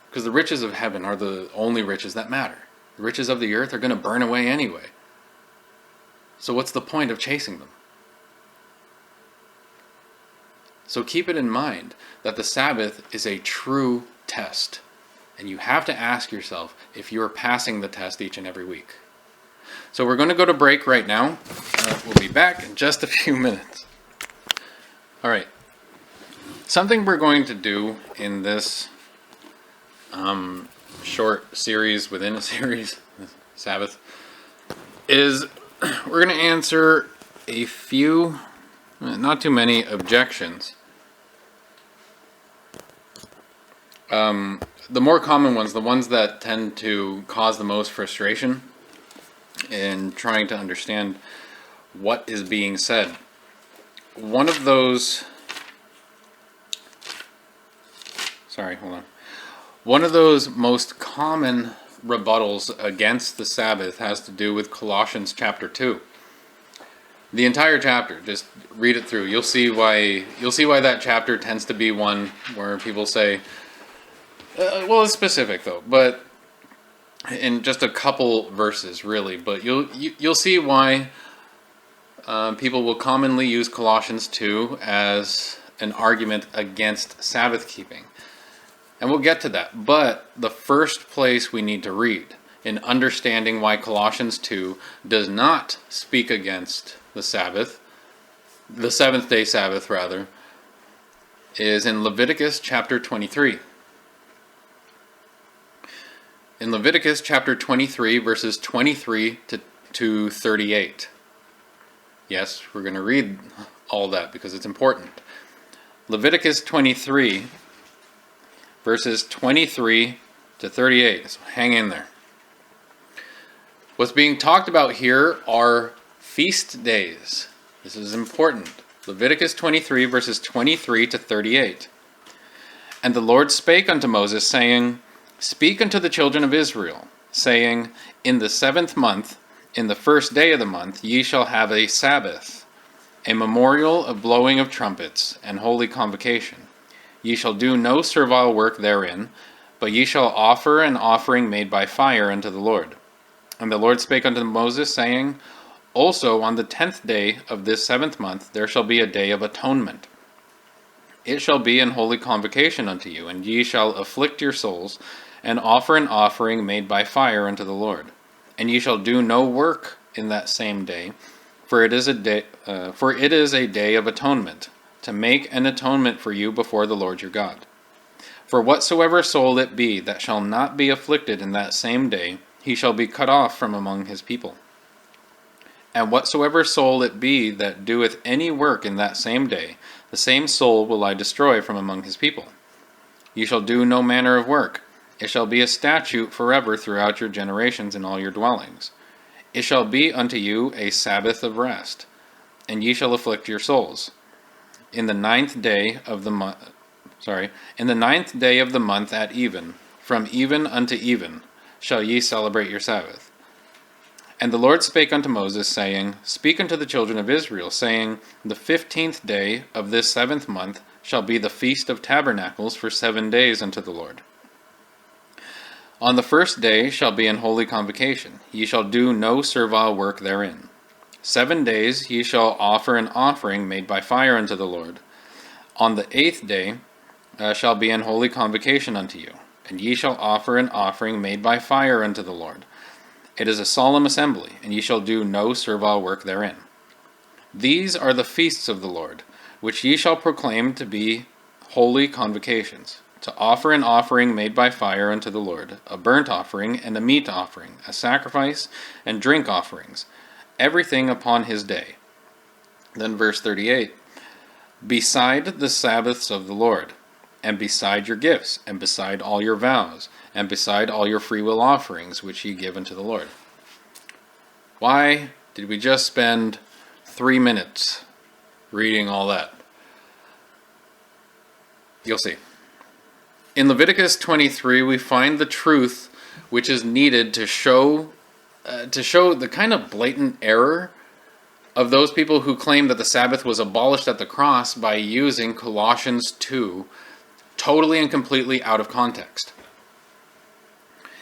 Because the riches of heaven are the only riches that matter. The riches of the earth are going to burn away anyway. So what's the point of chasing them? So keep it in mind that the Sabbath is a true test. And you have to ask yourself if you are passing the test each and every week. So we're going to go to break right now. We'll be back in just a few minutes. All right. Something we're going to do in this short series within a series, Sabbath, is we're going to answer a few, not too many, objections. The more common ones, the ones that tend to cause the most frustration in trying to understand what is being said. One of those most common rebuttals against the Sabbath has to do with Colossians chapter 2. The entire chapter, just read it through. You'll see why that chapter tends to be one where people say, well, it's specific though, but in just a couple verses really, but you'll see why people will commonly use Colossians 2 as an argument against Sabbath keeping. And we'll get to that. But the first place we need to read in understanding why Colossians 2 does not speak against the Sabbath, the seventh day Sabbath rather, is in Leviticus chapter 23. In Leviticus chapter 23, verses 23 to 38. Yes, we're going to read all that because it's important. Leviticus 23, verses 23 to 38. So hang in there. What's being talked about here are feast days. This is important. Leviticus 23, verses 23 to 38. And the Lord spake unto Moses, saying, Speak unto the children of Israel, saying, In the 7th month, in the 1st day of the month, ye shall have a Sabbath, a memorial of blowing of trumpets, and holy convocation. Ye shall do no servile work therein, but ye shall offer an offering made by fire unto the Lord. And the Lord spake unto Moses, saying, Also on the 10th day of this 7th month there shall be a day of atonement. It shall be an holy convocation unto you, and ye shall afflict your souls, and offer an offering made by fire unto the Lord. And ye shall do no work in that same day, for it is a day of atonement, to make an atonement for you before the Lord your God. For whatsoever soul it be that shall not be afflicted in that same day, he shall be cut off from among his people. And whatsoever soul it be that doeth any work in that same day, the same soul will I destroy from among his people. Ye shall do no manner of work. It shall be a statute forever throughout your generations in all your dwellings. It shall be unto you a Sabbath of rest, and ye shall afflict your souls. In the 9th day of the month at even, from even unto even, shall ye celebrate your Sabbath. And the Lord spake unto Moses, saying, Speak unto the children of Israel, saying, The 15th day of this 7th month shall be the feast of tabernacles for 7 days unto the Lord. On the 1st day shall be an holy convocation. Ye shall do no servile work therein. 7 days ye shall offer an offering made by fire unto the Lord. On the 8th day shall be an holy convocation unto you, and ye shall offer an offering made by fire unto the Lord. It is a solemn assembly, and ye shall do no servile work therein. These are the feasts of the Lord, which ye shall proclaim to be holy convocations, to offer an offering made by fire unto the Lord, a burnt offering and a meat offering, a sacrifice and drink offerings, everything upon his day. Then verse 38, Beside the Sabbaths of the Lord, and beside your gifts, and beside all your vows, and beside all your freewill offerings which ye give unto the Lord. Why did we just spend 3 minutes reading all that? You'll see. In Leviticus 23, we find the truth which is needed to show the kind of blatant error of those people who claim that the Sabbath was abolished at the cross by using Colossians 2 totally and completely out of context.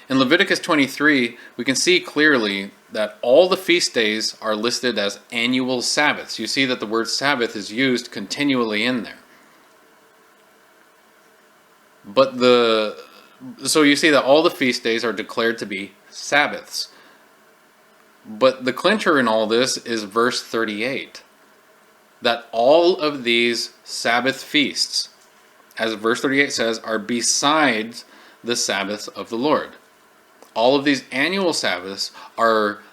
In Leviticus 23, we can see clearly that all the feast days are listed as annual Sabbaths. You see that the word Sabbath is used continually in there. So you see that all the feast days are declared to be Sabbaths. But the clincher in all this is verse 38. That all of these Sabbath feasts, as verse 38 says, are besides the Sabbaths of the Lord. All of these annual Sabbaths are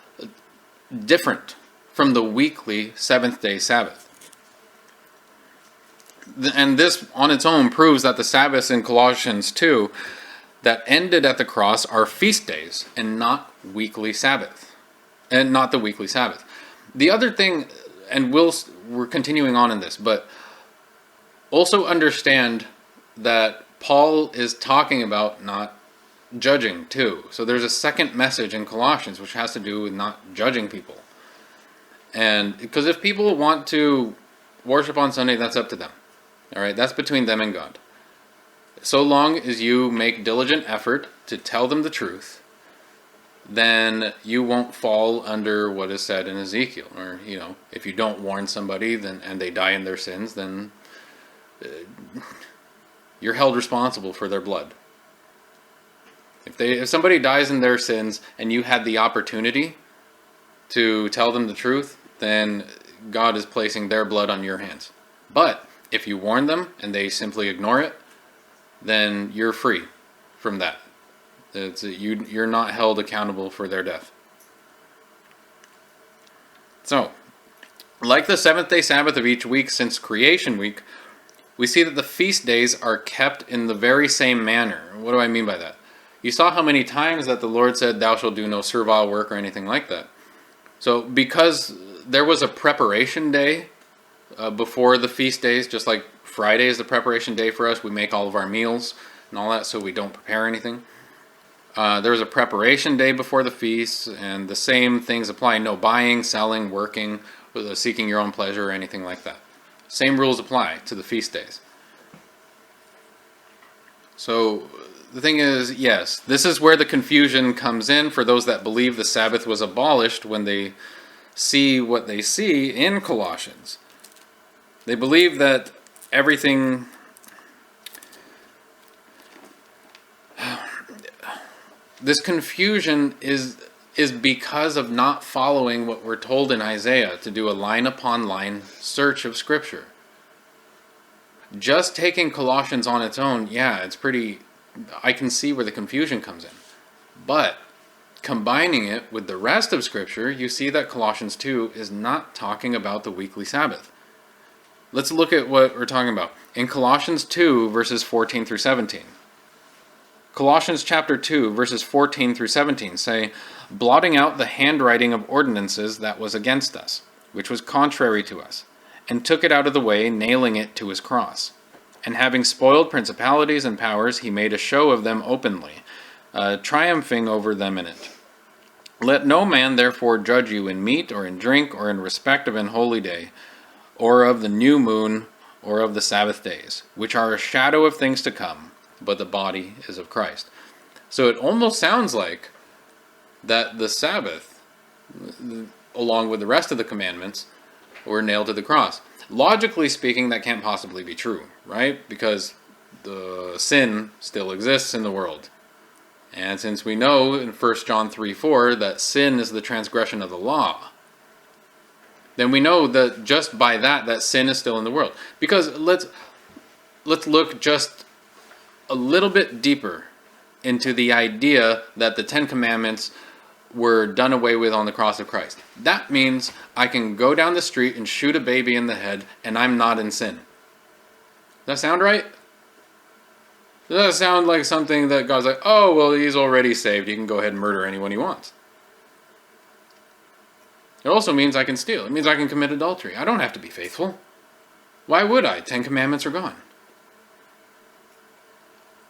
different from the weekly seventh-day Sabbath. And this on its own proves that the Sabbaths in Colossians 2 that ended at the cross are feast days and not weekly Sabbath. And not the weekly Sabbath. The other thing, and we're continuing on in this, but also understand that Paul is talking about not judging too. So there's a second message in Colossians which has to do with not judging people. And because if people want to worship on Sunday, that's up to them. All right, that's between them and God. So long as you make diligent effort to tell them the truth, then you won't fall under what is said in Ezekiel. Or, if you don't warn somebody and they die in their sins, then you're held responsible for their blood. If somebody dies in their sins and you had the opportunity to tell them the truth, then God is placing their blood on your hands. But if you warn them and they simply ignore it, then you're free from that. You're not held accountable for their death. So, like the seventh-day Sabbath of each week since creation week, we see that the feast days are kept in the very same manner. What do I mean by that? You saw how many times that the Lord said, "Thou shalt do no servile work," or anything like that. So, because there was a preparation day before the feast days, just like Friday is the preparation day for us, we make all of our meals and all that, so we don't prepare anything. There was a preparation day before the feast, and the same things apply. No buying, selling, working, seeking your own pleasure, or anything like that. Same rules apply to the feast days. So the thing is, yes, this is where the confusion comes in for those that believe the Sabbath was abolished when they see what they see in Colossians. They believe that everything... This confusion is because of not following what we're told in Isaiah to do a line upon line search of Scripture. Just taking Colossians on its own, it's pretty... I can see where the confusion comes in. But combining it with the rest of Scripture, you see that Colossians 2 is not talking about the weekly Sabbath. Let's look at what we're talking about. In Colossians 2, verses 14 through 17. Colossians chapter 2, verses 14 through 17 say, "Blotting out the handwriting of ordinances that was against us, which was contrary to us, and took it out of the way, nailing it to his cross. And having spoiled principalities and powers, he made a show of them openly, triumphing over them in it. Let no man therefore judge you in meat or in drink or in respect of an holy day, or of the new moon, or of the Sabbath days, which are a shadow of things to come, but the body is of Christ." So it almost sounds like that the Sabbath, along with the rest of the commandments, were nailed to the cross. Logically speaking, that can't possibly be true, right? Because the sin still exists in the world. And since we know in 1 John 3:4 that sin is the transgression of the law, then we know that just by that sin is still in the world. Because let's look just a little bit deeper into the idea that the Ten Commandments were done away with on the cross of Christ. That means I can go down the street and shoot a baby in the head and I'm not in sin. Does that sound right? Does that sound like something that God's like, oh, well, he's already saved. He can go ahead and murder anyone he wants. It also means I can steal. It means I can commit adultery. I don't have to be faithful. Why would I? 10 Commandments are gone.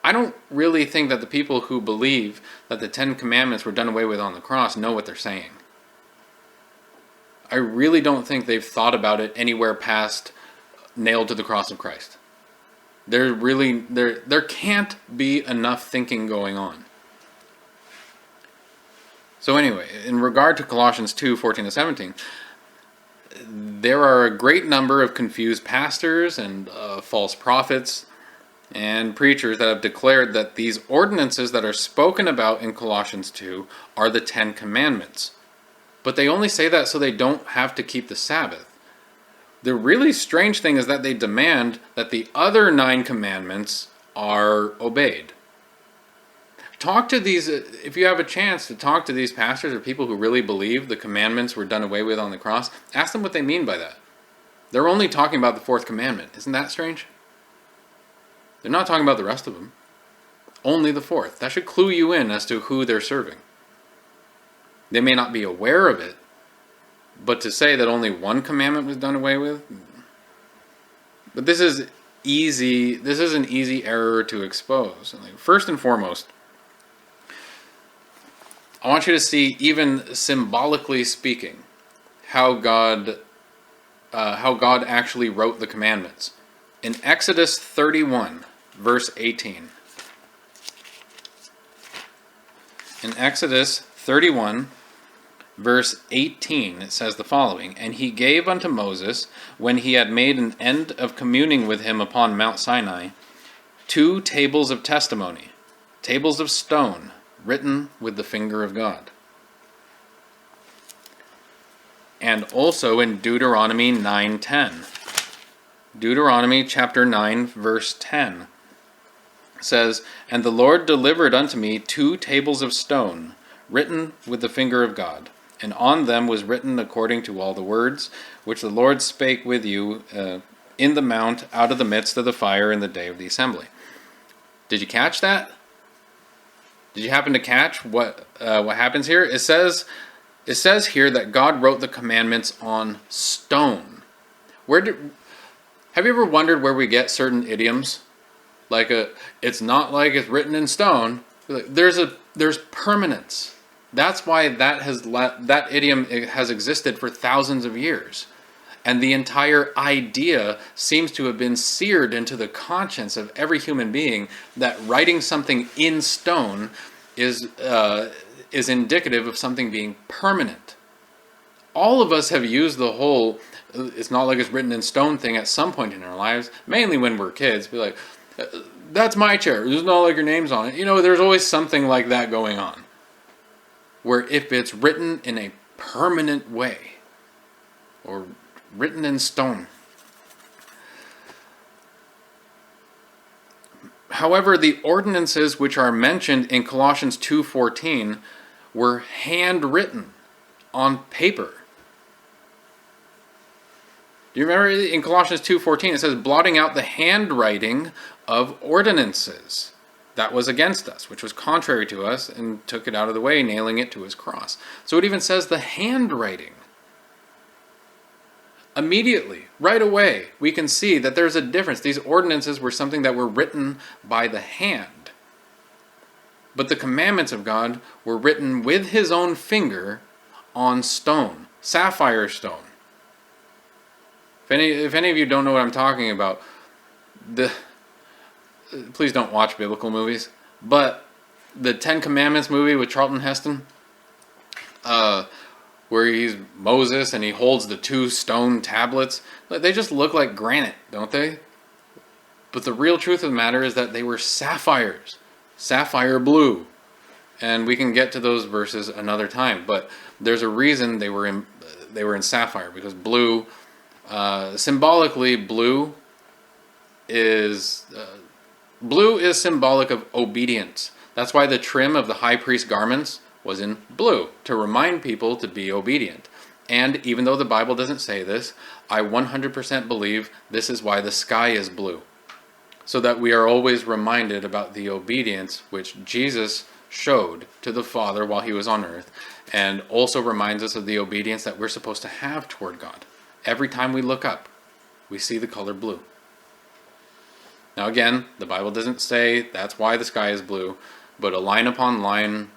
I don't really think that the people who believe that the 10 Commandments were done away with on the cross know what they're saying. I really don't think they've thought about it anywhere past nailed to the cross of Christ. There can't be enough thinking going on. So anyway, in regard to Colossians 2, 14 to 17, there are a great number of confused pastors and false prophets and preachers that have declared that these ordinances that are spoken about in Colossians 2 are the 10 Commandments. But they only say that so they don't have to keep the Sabbath. The really strange thing is that they demand that the other 9 commandments are obeyed. talk to these, if you have a chance to talk to these pastors or people who really believe the commandments were done away with on the cross, ask them what they mean by that. They're only talking about the fourth commandment. Isn't that strange? They're not talking about the rest of them. Only the fourth. That should clue you in as to who they're serving. They may not be aware of it, but to say that only one commandment was done away with, but this is easy. This is an easy error to expose. First and foremost, I want you to see, even symbolically speaking, how God actually wrote the commandments. In Exodus 31, verse 18. In Exodus 31, verse 18, it says the following, "And he gave unto Moses, when he had made an end of communing with him upon Mount Sinai, 2 tables of testimony, tables of stone, written with the finger of God." And also in Deuteronomy 9:10. Deuteronomy chapter 9, verse 10 says, "And the Lord delivered unto me 2 tables of stone, written with the finger of God, and on them was written according to all the words which the Lord spake with you in the mount out of the midst of the fire in the day of the assembly." Did you catch that? Did you happen to catch what happens here? It says here that God wrote the commandments on stone. Have you ever wondered where we get certain idioms? It's not like it's written in stone. There's permanence. That's why that idiom has existed for thousands of years. And the entire idea seems to have been seared into the conscience of every human being that writing something in stone is indicative of something being permanent. All of us have used the whole "it's not like it's written in stone" thing at some point in our lives, mainly when we're kids. Be like, "That's my chair. There's not like your name's on it." There's always something like that going on. Where if it's written in a permanent way, or written in stone. However, the ordinances which are mentioned in Colossians 2:14 were handwritten on paper. Do you remember in Colossians 2:14 it says, "blotting out the handwriting of ordinances that was against us, which was contrary to us, and took it out of the way, nailing it to his cross." So it even says the handwriting. Immediately, right away, we can see that there's a difference. These ordinances were something that were written by the hand. But the commandments of God were written with his own finger on stone, sapphire stone. If any of you don't know what I'm talking about, please don't watch biblical movies. But the 10 Commandments movie with Charlton Heston, where he's Moses and he holds the 2 stone tablets, they just look like granite, don't they? But the real truth of the matter is that they were sapphires, sapphire blue. And we can get to those verses another time. But there's a reason they were in sapphire, because blue, symbolically, blue is symbolic of obedience. That's why the trim of the high priest's garments was in blue, to remind people to be obedient. And even though the Bible doesn't say this, I 100% believe this is why the sky is blue, so that we are always reminded about the obedience which Jesus showed to the Father while he was on earth, and also reminds us of the obedience that we're supposed to have toward God. Every time we look up, we see the color blue. Now again, the Bible doesn't say that's why the sky is blue, but a line upon line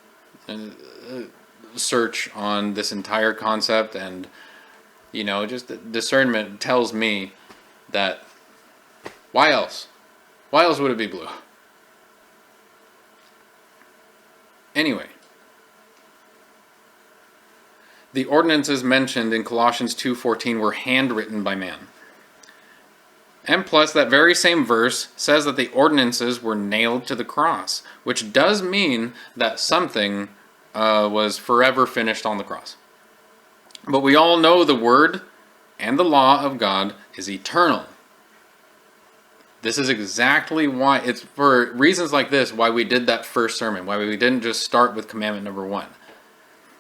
search on this entire concept, and just discernment tells me that why else would it be blue? Anyway, the ordinances mentioned in Colossians 2:14 were handwritten by man. And plus, that very same verse says that the ordinances were nailed to the cross, which does mean that something was forever finished on the cross. But we all know the word and the law of God is eternal. This is exactly why, it's for reasons like this, why we did that first sermon, why we didn't just start with commandment number 1.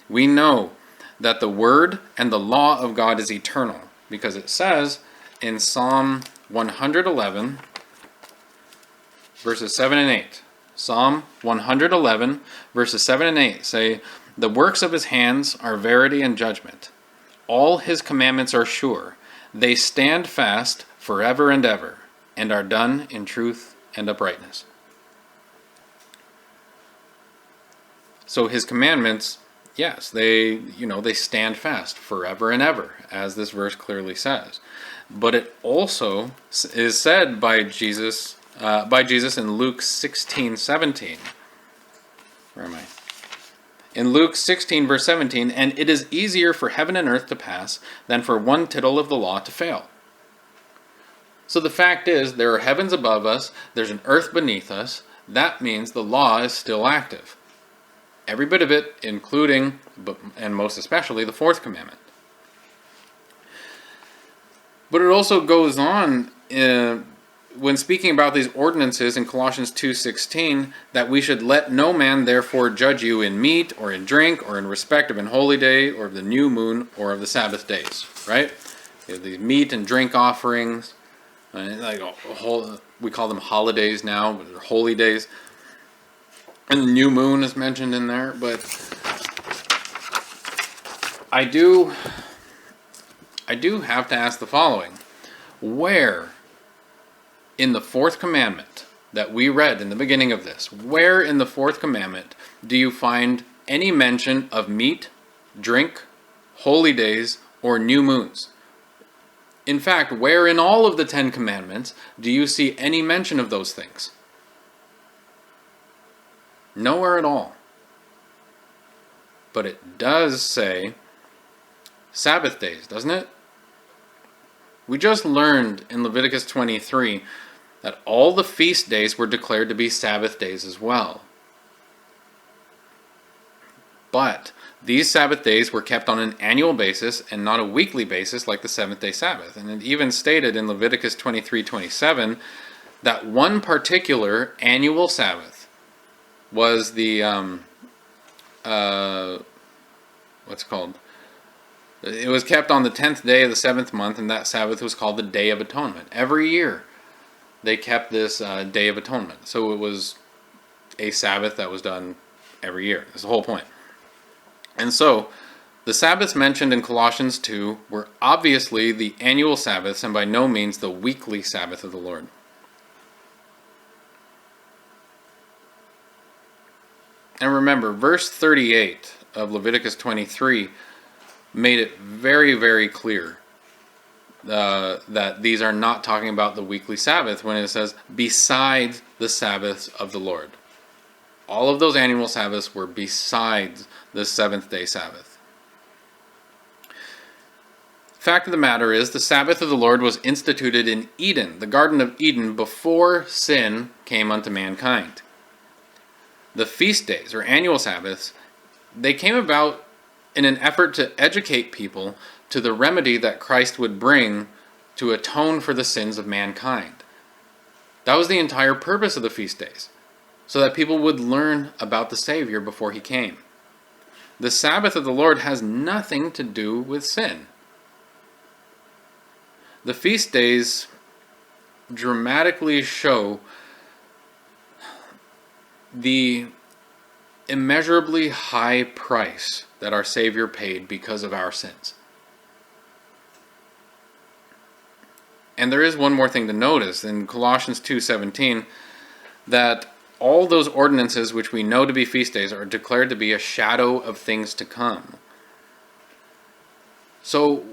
We know that the word and the law of God is eternal, because it says in Psalm 111, verses 7 and 8. Psalm 111, verses 7 and 8 say, "The works of his hands are verity and judgment. All his commandments are sure. They stand fast forever and ever, and are done in truth and uprightness." So his commandments, yes, they stand fast forever and ever, as this verse clearly says. But it also is said by Jesus in Luke 16:17. Where am I? In Luke 16, verse 17, "And it is easier for heaven and earth to pass than for one tittle of the law to fail." So the fact is, there are heavens above us, there's an earth beneath us. That means the law is still active. Every bit of it, including, and most especially, the 4th commandment. But it also goes on when speaking about these ordinances in Colossians 2:16, that we should let no man therefore judge you in meat or in drink or in respect of an holy day or of the new moon or of the Sabbath days. Right? You have these meat and drink offerings, we call them holidays now, but they're holy days. And the new moon is mentioned in there, but I do have to ask the following. Where in the 4th commandment that we read in the beginning of this, where in the 4th commandment do you find any mention of meat, drink, holy days, or new moons? In fact, where in all of the 10 commandments do you see any mention of those things? Nowhere at all. But it does say Sabbath days, doesn't it? We just learned in Leviticus 23 that all the feast days were declared to be Sabbath days as well. But these Sabbath days were kept on an annual basis and not a weekly basis like the 7th-day Sabbath. And it even stated in Leviticus 23:27 that one particular annual Sabbath was the, it was kept on the 10th day of the 7th month, and that Sabbath was called the Day of Atonement. Every year they kept this Day of Atonement. So it was a Sabbath that was done every year. That's the whole point. And so the Sabbaths mentioned in Colossians 2 were obviously the annual Sabbaths and by no means the weekly Sabbath of the Lord. And remember, verse 38 of Leviticus 23 made it very, very clear that these are not talking about the weekly Sabbath when it says, besides the Sabbaths of the Lord. All of those annual Sabbaths were besides the 7th-day Sabbath. Fact of the matter is, the Sabbath of the Lord was instituted in Eden, the Garden of Eden, before sin came unto mankind. The feast days, or annual Sabbaths, they came about in an effort to educate people to the remedy that Christ would bring to atone for the sins of mankind. That was the entire purpose of the feast days, so that people would learn about the Savior before he came. The Sabbath of the Lord has nothing to do with sin. The feast days dramatically show the immeasurably high price that our Savior paid because of our sins. And there is one more thing to notice in Colossians 2:17, that all those ordinances which we know to be feast days are declared to be a shadow of things to come. So,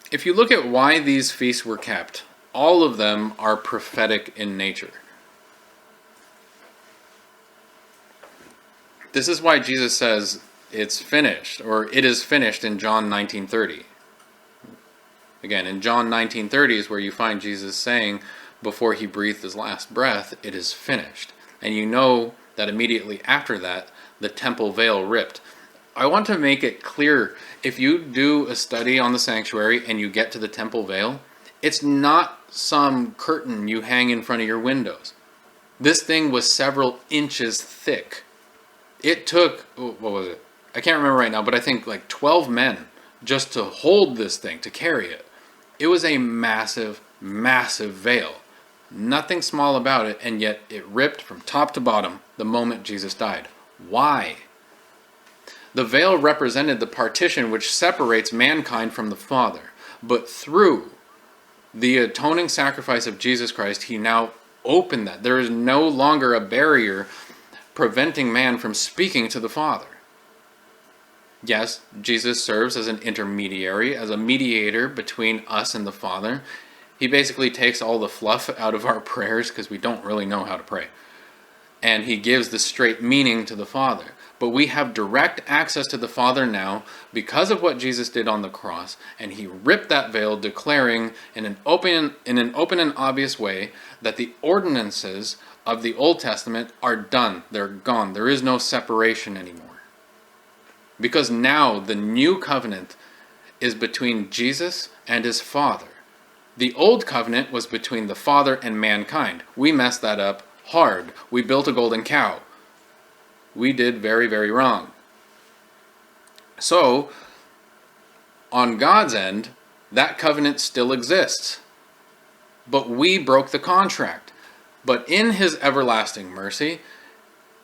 if you look at why these feasts were kept, all of them are prophetic in nature. This is why Jesus says it's finished, or it is finished in John 19:30. Again, in John 19:30 is where you find Jesus saying, before he breathed his last breath, it is finished. And you know that immediately after that, the temple veil ripped. I want to make it clear, if you do a study on the sanctuary and you get to the temple veil, It's not some curtain you hang in front of your windows. This thing was several inches thick. It took, what was it? I can't remember right now, but I think like 12 men just to hold this thing, to carry it. It was a massive, massive veil. Nothing small about it, and yet it ripped from top to bottom the moment Jesus died. Why? The veil represented the partition which separates mankind from the Father. But through the atoning sacrifice of Jesus Christ, he now opened that. There is no longer a barrier preventing man from speaking to the Father. Yes, Jesus serves as an intermediary, as a mediator between us and the Father. He basically takes all the fluff out of our prayers because we don't really know how to pray. And he gives the straight meaning to the Father. But we have direct access to the Father now because of what Jesus did on the cross. And he ripped that veil, declaring in an open and obvious way that the ordinances of the Old Testament are done. They're gone. There is no separation anymore. Because now the new covenant is between Jesus and his Father. The old covenant was between the Father and mankind. We messed that up hard. We built a golden cow. We did very, very wrong. So, on God's end, that covenant still exists. But we broke the contract. But in his everlasting mercy,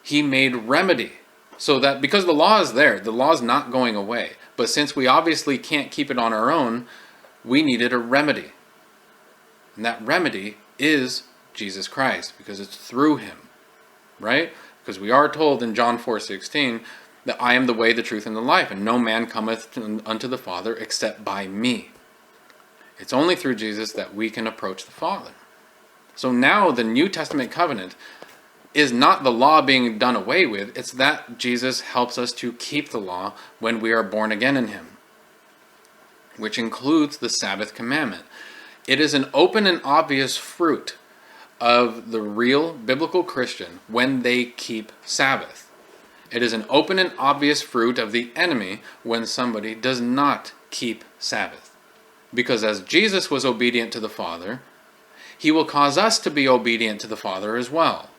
he made remedy. So that, because the law is there, the law is not going away. But since we obviously can't keep it on our own, we needed a remedy. And that remedy is Jesus Christ, because it's through him, right? Because we are told in John 4:16 that I am the way, the truth, and the life, and no man cometh unto the Father except by me. It's only through Jesus that we can approach the Father. So now the New Testament covenant is not the law being done away with, it's that Jesus helps us to keep the law when we are born again in him, which includes the Sabbath commandment. It is an open and obvious fruit of the real biblical Christian when they keep Sabbath. It is an open and obvious fruit of the enemy when somebody does not keep Sabbath. Because as Jesus was obedient to the Father, he will cause us to be obedient to the Father as well.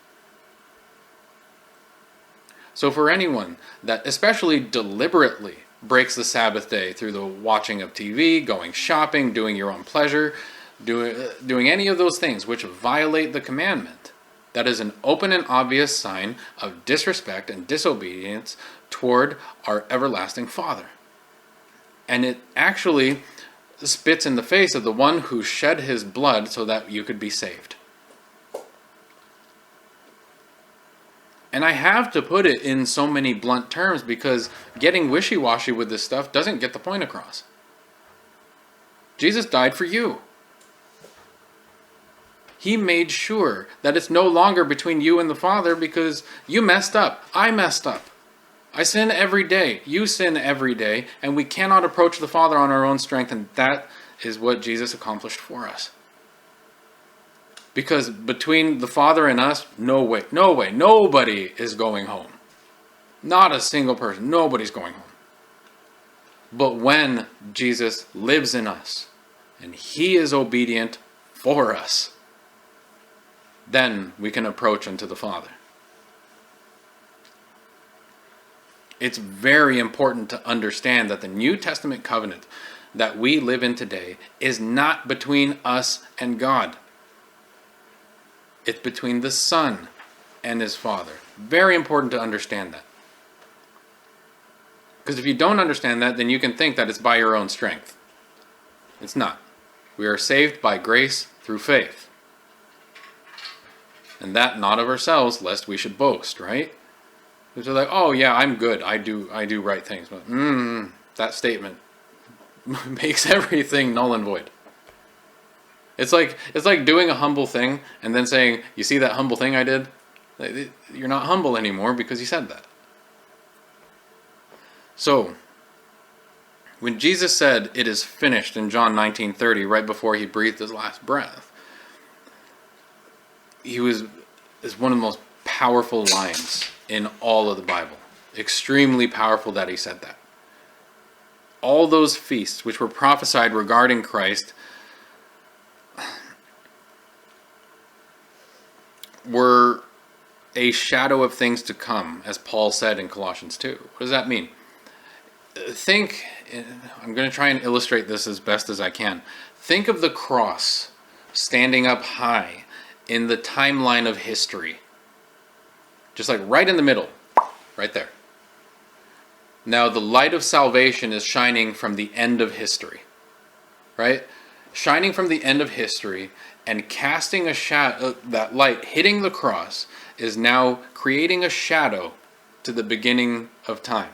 So for anyone that especially deliberately breaks the Sabbath day through the watching of TV, going shopping, doing your own pleasure, doing any of those things which violate the commandment, that is an open and obvious sign of disrespect and disobedience toward our everlasting Father. And it actually spits in the face of the one who shed his blood so that you could be saved. And I have to put it in so many blunt terms because getting wishy-washy with this stuff doesn't get the point across. Jesus died for you. He made sure that it's no longer between you and the Father because you messed up. I messed up. I sin every day. You sin every day. And we cannot approach the Father on our own strength. And that is what Jesus accomplished for us. Because between the Father and us, no way, nobody is going home. Not a single person, nobody's going home. But when Jesus lives in us, and he is obedient for us, then we can approach unto the Father. It's very important to understand that the New Testament covenant that we live in today is not between us and God. It's between the Son and his Father. Very important to understand that. Because if you don't understand that, then you can think that it's by your own strength. It's not. We are saved by grace through faith. And that not of ourselves, lest we should boast, right? Because we're like, oh yeah, I'm good. I do right things. But that statement makes everything null and void. It's like doing a humble thing and then saying, you see that humble thing I did? You're not humble anymore because you said that. So, when Jesus said, it is finished in John 19:30, right before he breathed his last breath, it's one of the most powerful lines in all of the Bible. Extremely powerful that he said that. All those feasts which were prophesied regarding Christ were a shadow of things to come, as Paul said in Colossians 2. What does that mean? I'm going to try and illustrate this as best as I can. Think of the cross standing up high in the timeline of history. Just like right in the middle, right there. Now the light of salvation is shining from the end of history, right? Shining from the end of history and casting a shadow, that light hitting the cross is now creating a shadow to the beginning of time.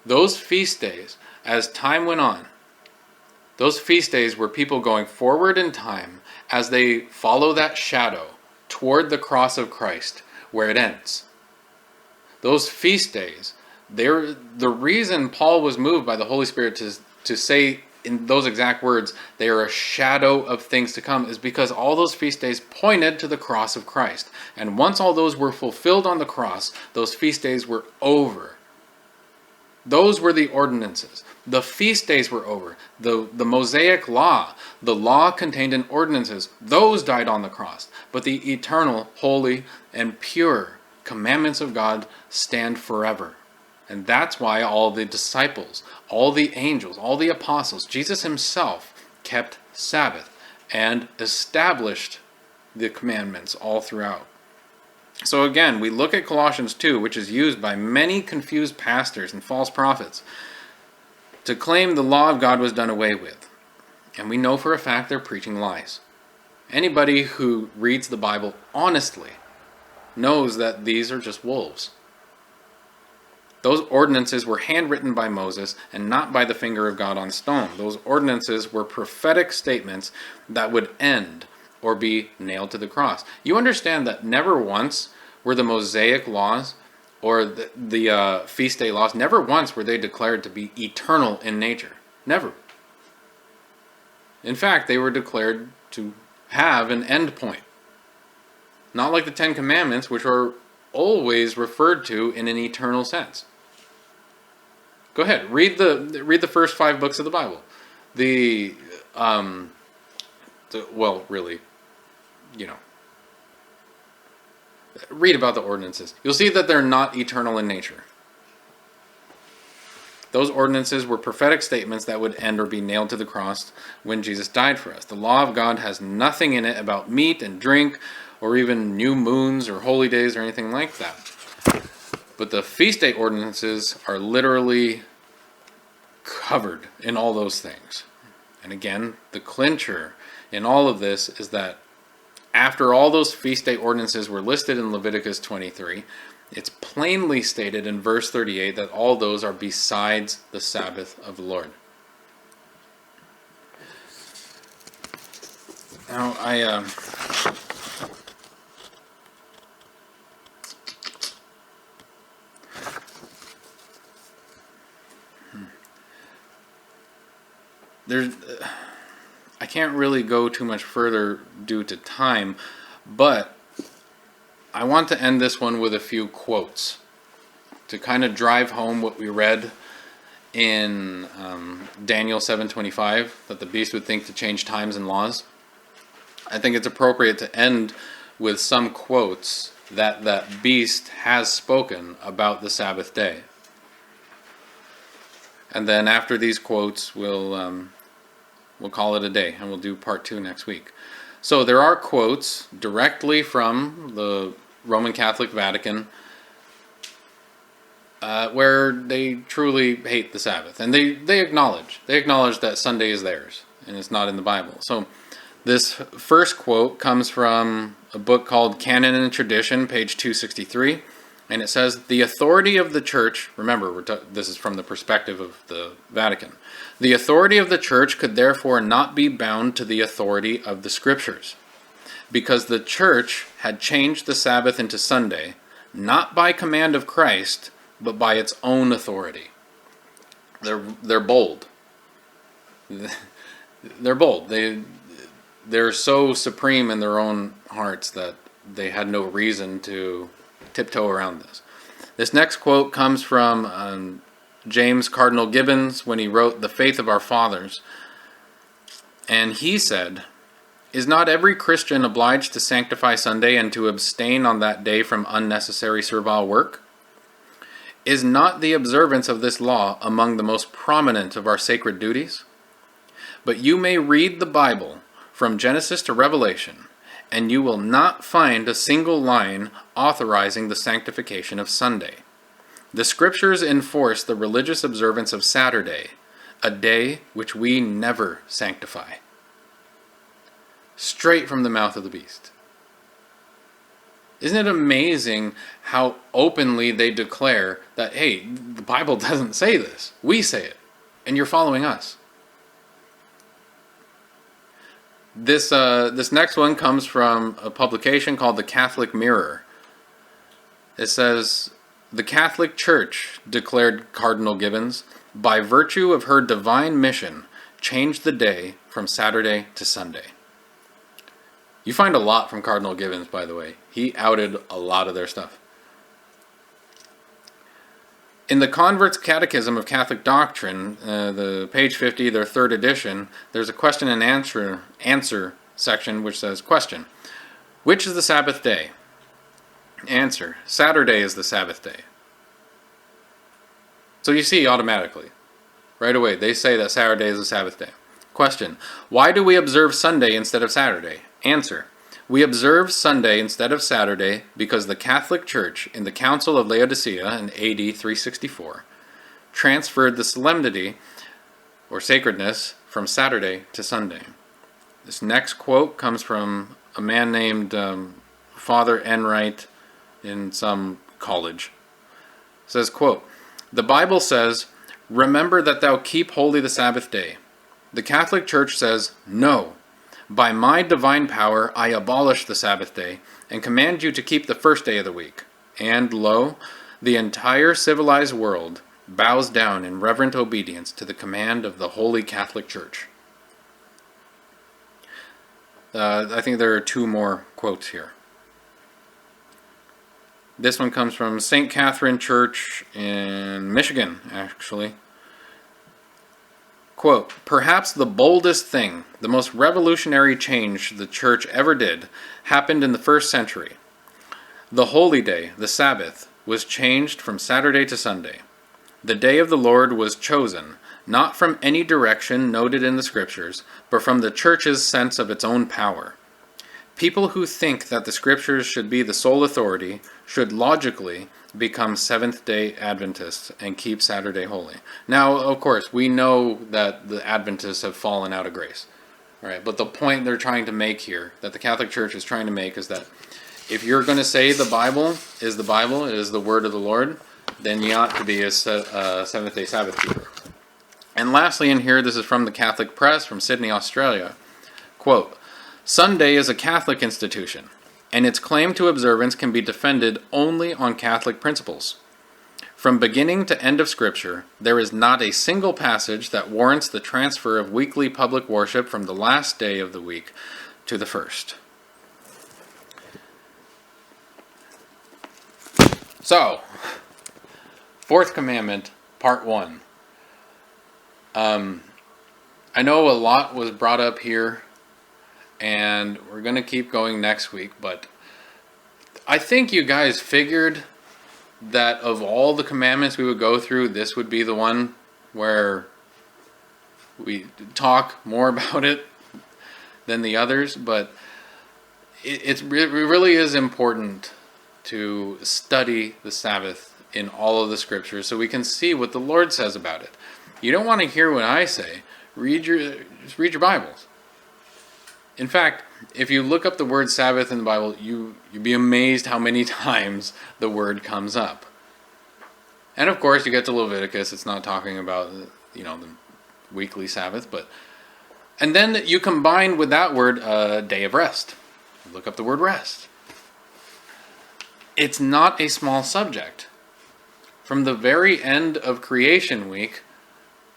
Those feast days, as time went on, those feast days were people going forward in time as they follow that shadow toward the cross of Christ where it ends. Those feast days, the reason Paul was moved by the Holy Spirit to say in those exact words, they are a shadow of things to come, is because all those feast days pointed to the cross of Christ. And once all those were fulfilled on the cross, those feast days were over. Those were the ordinances. The feast days were over. The Mosaic law, the law contained in ordinances, those died on the cross. But the eternal, holy, and pure commandments of God stand forever. And that's why all the disciples, all the angels, all the apostles, Jesus himself kept Sabbath and established the commandments all throughout. So again, we look at Colossians 2, which is used by many confused pastors and false prophets to claim the law of God was done away with. And we know for a fact they're preaching lies. Anybody who reads the Bible honestly knows that these are just wolves. Those ordinances were handwritten by Moses and not by the finger of God on stone. Those ordinances were prophetic statements that would end or be nailed to the cross. You understand that never once were the Mosaic laws or the feast day laws, never once were they declared to be eternal in nature. Never. In fact, they were declared to have an end point. Not like the Ten Commandments, which are always referred to in an eternal sense. Go ahead, read the first 5 books of the Bible. Read about the ordinances. You'll see that they're not eternal in nature. Those ordinances were prophetic statements that would end or be nailed to the cross when Jesus died for us. The law of God has nothing in it about meat and drink or even new moons or holy days or anything like that. But the feast day ordinances are literally covered in all those things. And again, the clincher in all of this is that after all those feast day ordinances were listed in Leviticus 23, it's plainly stated in verse 38 that all those are besides the Sabbath of the Lord. Now, I can't really go too much further due to time, but I want to end this one with a few quotes to kind of drive home what we read in Daniel 7:25, that the beast would think to change times and laws. I think it's appropriate to end with some quotes that beast has spoken about the Sabbath day. And then after these quotes, we'll call it a day, and we'll do part 2 next week. So there are quotes directly from the Roman Catholic Vatican where they truly hate the Sabbath, and they acknowledge that Sunday is theirs and it's not in the Bible. So this first quote comes from a book called Canon and Tradition, page 263. And it says, the authority of the church, remember, this is from the perspective of the Vatican. The authority of the church could therefore not be bound to the authority of the scriptures, because the church had changed the Sabbath into Sunday, not by command of Christ, but by its own authority. They're bold. They're bold. They're so supreme in their own hearts that they had no reason to tiptoe around this. This next quote comes from James Cardinal Gibbons when he wrote The Faith of Our Fathers. And he said, Is not every Christian obliged to sanctify Sunday and to abstain on that day from unnecessary servile work? Is not the observance of this law among the most prominent of our sacred duties? But you may read the Bible from Genesis to Revelation, and you will not find a single line authorizing the sanctification of Sunday. The Scriptures enforce the religious observance of Saturday, a day which we never sanctify. Straight from the mouth of the beast. Isn't it amazing how openly they declare that, hey, the Bible doesn't say this. We say it, and you're following us. This next one comes from a publication called the Catholic Mirror. It says, the Catholic Church, declared Cardinal Gibbons, by virtue of her divine mission, changed the day from Saturday to Sunday. You find a lot from Cardinal Gibbons, by the way. He outed a lot of their stuff. In the Convert's Catechism of Catholic Doctrine, the page 50, their third edition, there's a question and answer section which says, question, which is the Sabbath day? Answer, Saturday is the Sabbath day. So you see automatically, right away, they say that Saturday is the Sabbath day. Question, why do we observe Sunday instead of Saturday? Answer, we observe Sunday instead of Saturday because the Catholic Church in the Council of Laodicea in AD 364 transferred the solemnity or sacredness from Saturday to Sunday. This next quote comes from a man named Father Enright in some college. It says, quote, the Bible says, remember that thou keep holy the Sabbath day. The Catholic Church says, no. By my divine power I abolish the Sabbath day, and command you to keep the first day of the week. And lo, the entire civilized world bows down in reverent obedience to the command of the Holy Catholic Church. I think there are two more quotes here. This one comes from St. Catherine Church in Michigan, actually. Quote, perhaps the boldest thing, the most revolutionary change the church ever did, happened in the first century. The holy day, the Sabbath, was changed from Saturday to Sunday. The day of the Lord was chosen, not from any direction noted in the Scriptures, but from the church's sense of its own power. People who think that the Scriptures should be the sole authority should logically become Seventh-day Adventists and keep Saturday holy. Now, of course, we know that the Adventists have fallen out of grace, right? But the point they're trying to make here, that the Catholic Church is trying to make, is that if you're going to say the Bible, it is the word of the Lord, then you ought to be a Seventh-day Sabbath keeper. And lastly in here, this is from the Catholic Press from Sydney, Australia. Quote, Sunday is a Catholic institution, and its claim to observance can be defended only on Catholic principles. From beginning to end of Scripture, there is not a single passage that warrants the transfer of weekly public worship from the last day of the week to the first. So, Fourth Commandment, Part 1. I know a lot was brought up here, and we're going to keep going next week, but I think you guys figured that of all the commandments we would go through, this would be the one where we talk more about it than the others, but it really is important to study the Sabbath in all of the Scriptures so we can see what the Lord says about it. You don't want to hear what I say. Just read your Bibles. In fact, if you look up the word Sabbath in the Bible, you'd be amazed how many times the word comes up. And of course, you get to Leviticus, it's not talking about, the weekly Sabbath, and then you combine with that word day of rest. Look up the word rest. It's not a small subject. From the very end of creation week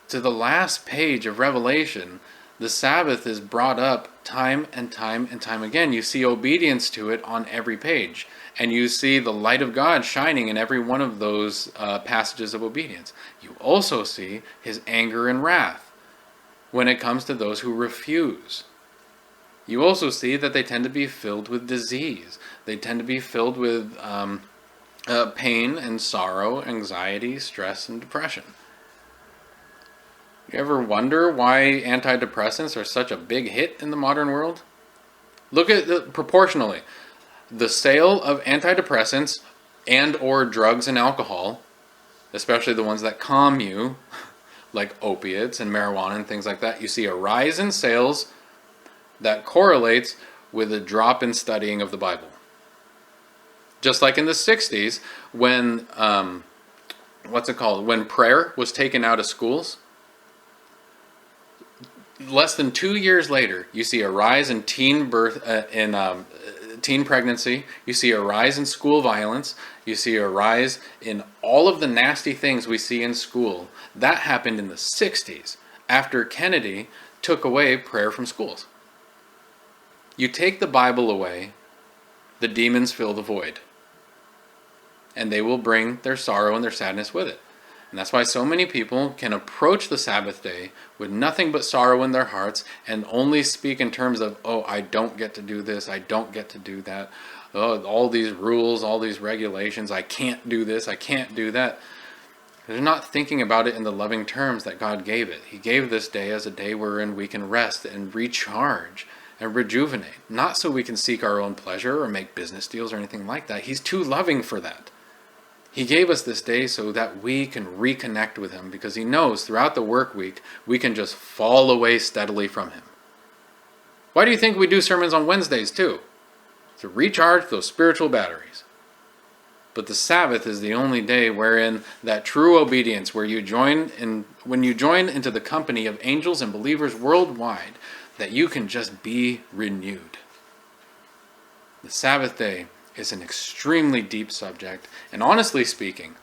to the last page of Revelation, the Sabbath is brought up time and time and time again. You see obedience to it on every page. And you see the light of God shining in every one of those passages of obedience. You also see his anger and wrath when it comes to those who refuse. you also see that they tend to be filled with disease. They tend to be filled with pain and sorrow, anxiety, stress, and depression. You ever wonder why antidepressants are such a big hit in the modern world? Look at proportionally. The sale of antidepressants and or drugs and alcohol, especially the ones that calm you, like opiates and marijuana and things like that, you see a rise in sales that correlates with a drop in studying of the Bible. Just like in the 60s when, when prayer was taken out of schools, less than 2 years later, you see a rise in teen pregnancy. You see a rise in school violence. You see a rise in all of the nasty things we see in school. That happened in the 60s after Kennedy took away prayer from schools. You take the Bible away, the demons fill the void. And they will bring their sorrow and their sadness with it. And that's why so many people can approach the Sabbath day with nothing but sorrow in their hearts and only speak in terms of, oh, I don't get to do this, I don't get to do that. Oh, all these rules, all these regulations, I can't do this, I can't do that. They're not thinking about it in the loving terms that God gave it. He gave this day as a day wherein we can rest and recharge and rejuvenate. Not so we can seek our own pleasure or make business deals or anything like that. He's too loving for that. He gave us this day so that we can reconnect with him, because he knows throughout the work week we can just fall away steadily from him. Why do you think we do sermons on Wednesdays too? To recharge those spiritual batteries. But the Sabbath is the only day wherein that true obedience, when you join into the company of angels and believers worldwide, that you can just be renewed. The Sabbath day is an extremely deep subject, and honestly speaking,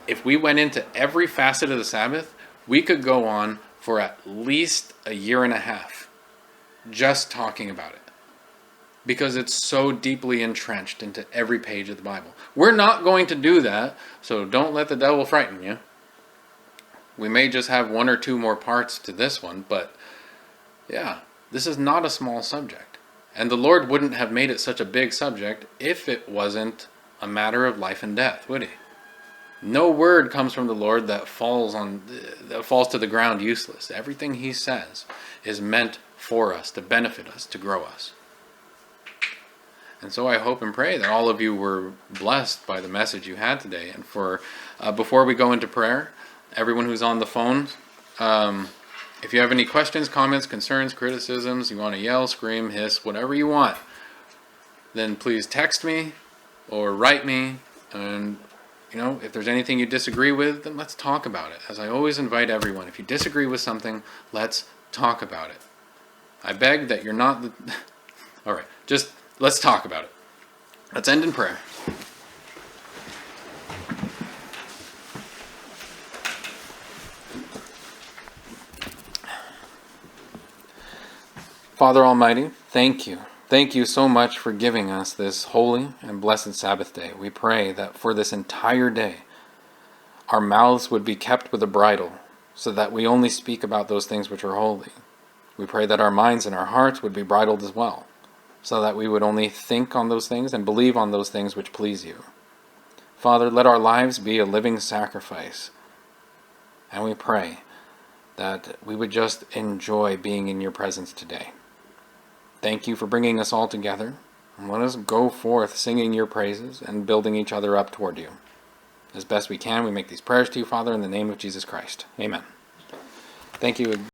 if we went into every facet of the Sabbath, we could go on for at least a year and a half just talking about it, because it's so deeply entrenched into every page of the Bible. We're not going to do that, so don't let the devil frighten you. We may just have 1 or 2 more parts to this one, but yeah, this is not a small subject. And the Lord wouldn't have made it such a big subject if it wasn't a matter of life and death, would he? No word comes from the Lord that falls to the ground useless. Everything he says is meant for us, to benefit us, to grow us. And so I hope and pray that all of you were blessed by the message you had today. And for before we go into prayer, everyone who's on the phone, if you have any questions, comments, concerns, criticisms, you want to yell, scream, hiss, whatever you want, then please text me or write me. And, if there's anything you disagree with, then let's talk about it. As I always invite everyone, if you disagree with something, let's talk about it. I beg that you're not all right, just let's talk about it. Let's end in prayer. Father Almighty, thank you. Thank you so much for giving us this holy and blessed Sabbath day. We pray that for this entire day, our mouths would be kept with a bridle, so that we only speak about those things which are holy. We pray that our minds and our hearts would be bridled as well, so that we would only think on those things and believe on those things which please you. Father, let our lives be a living sacrifice. And we pray that we would just enjoy being in your presence today. Thank you for bringing us all together, and let us go forth singing your praises and building each other up toward you. As best we can, we make these prayers to you, Father, in the name of Jesus Christ. Amen. Thank you.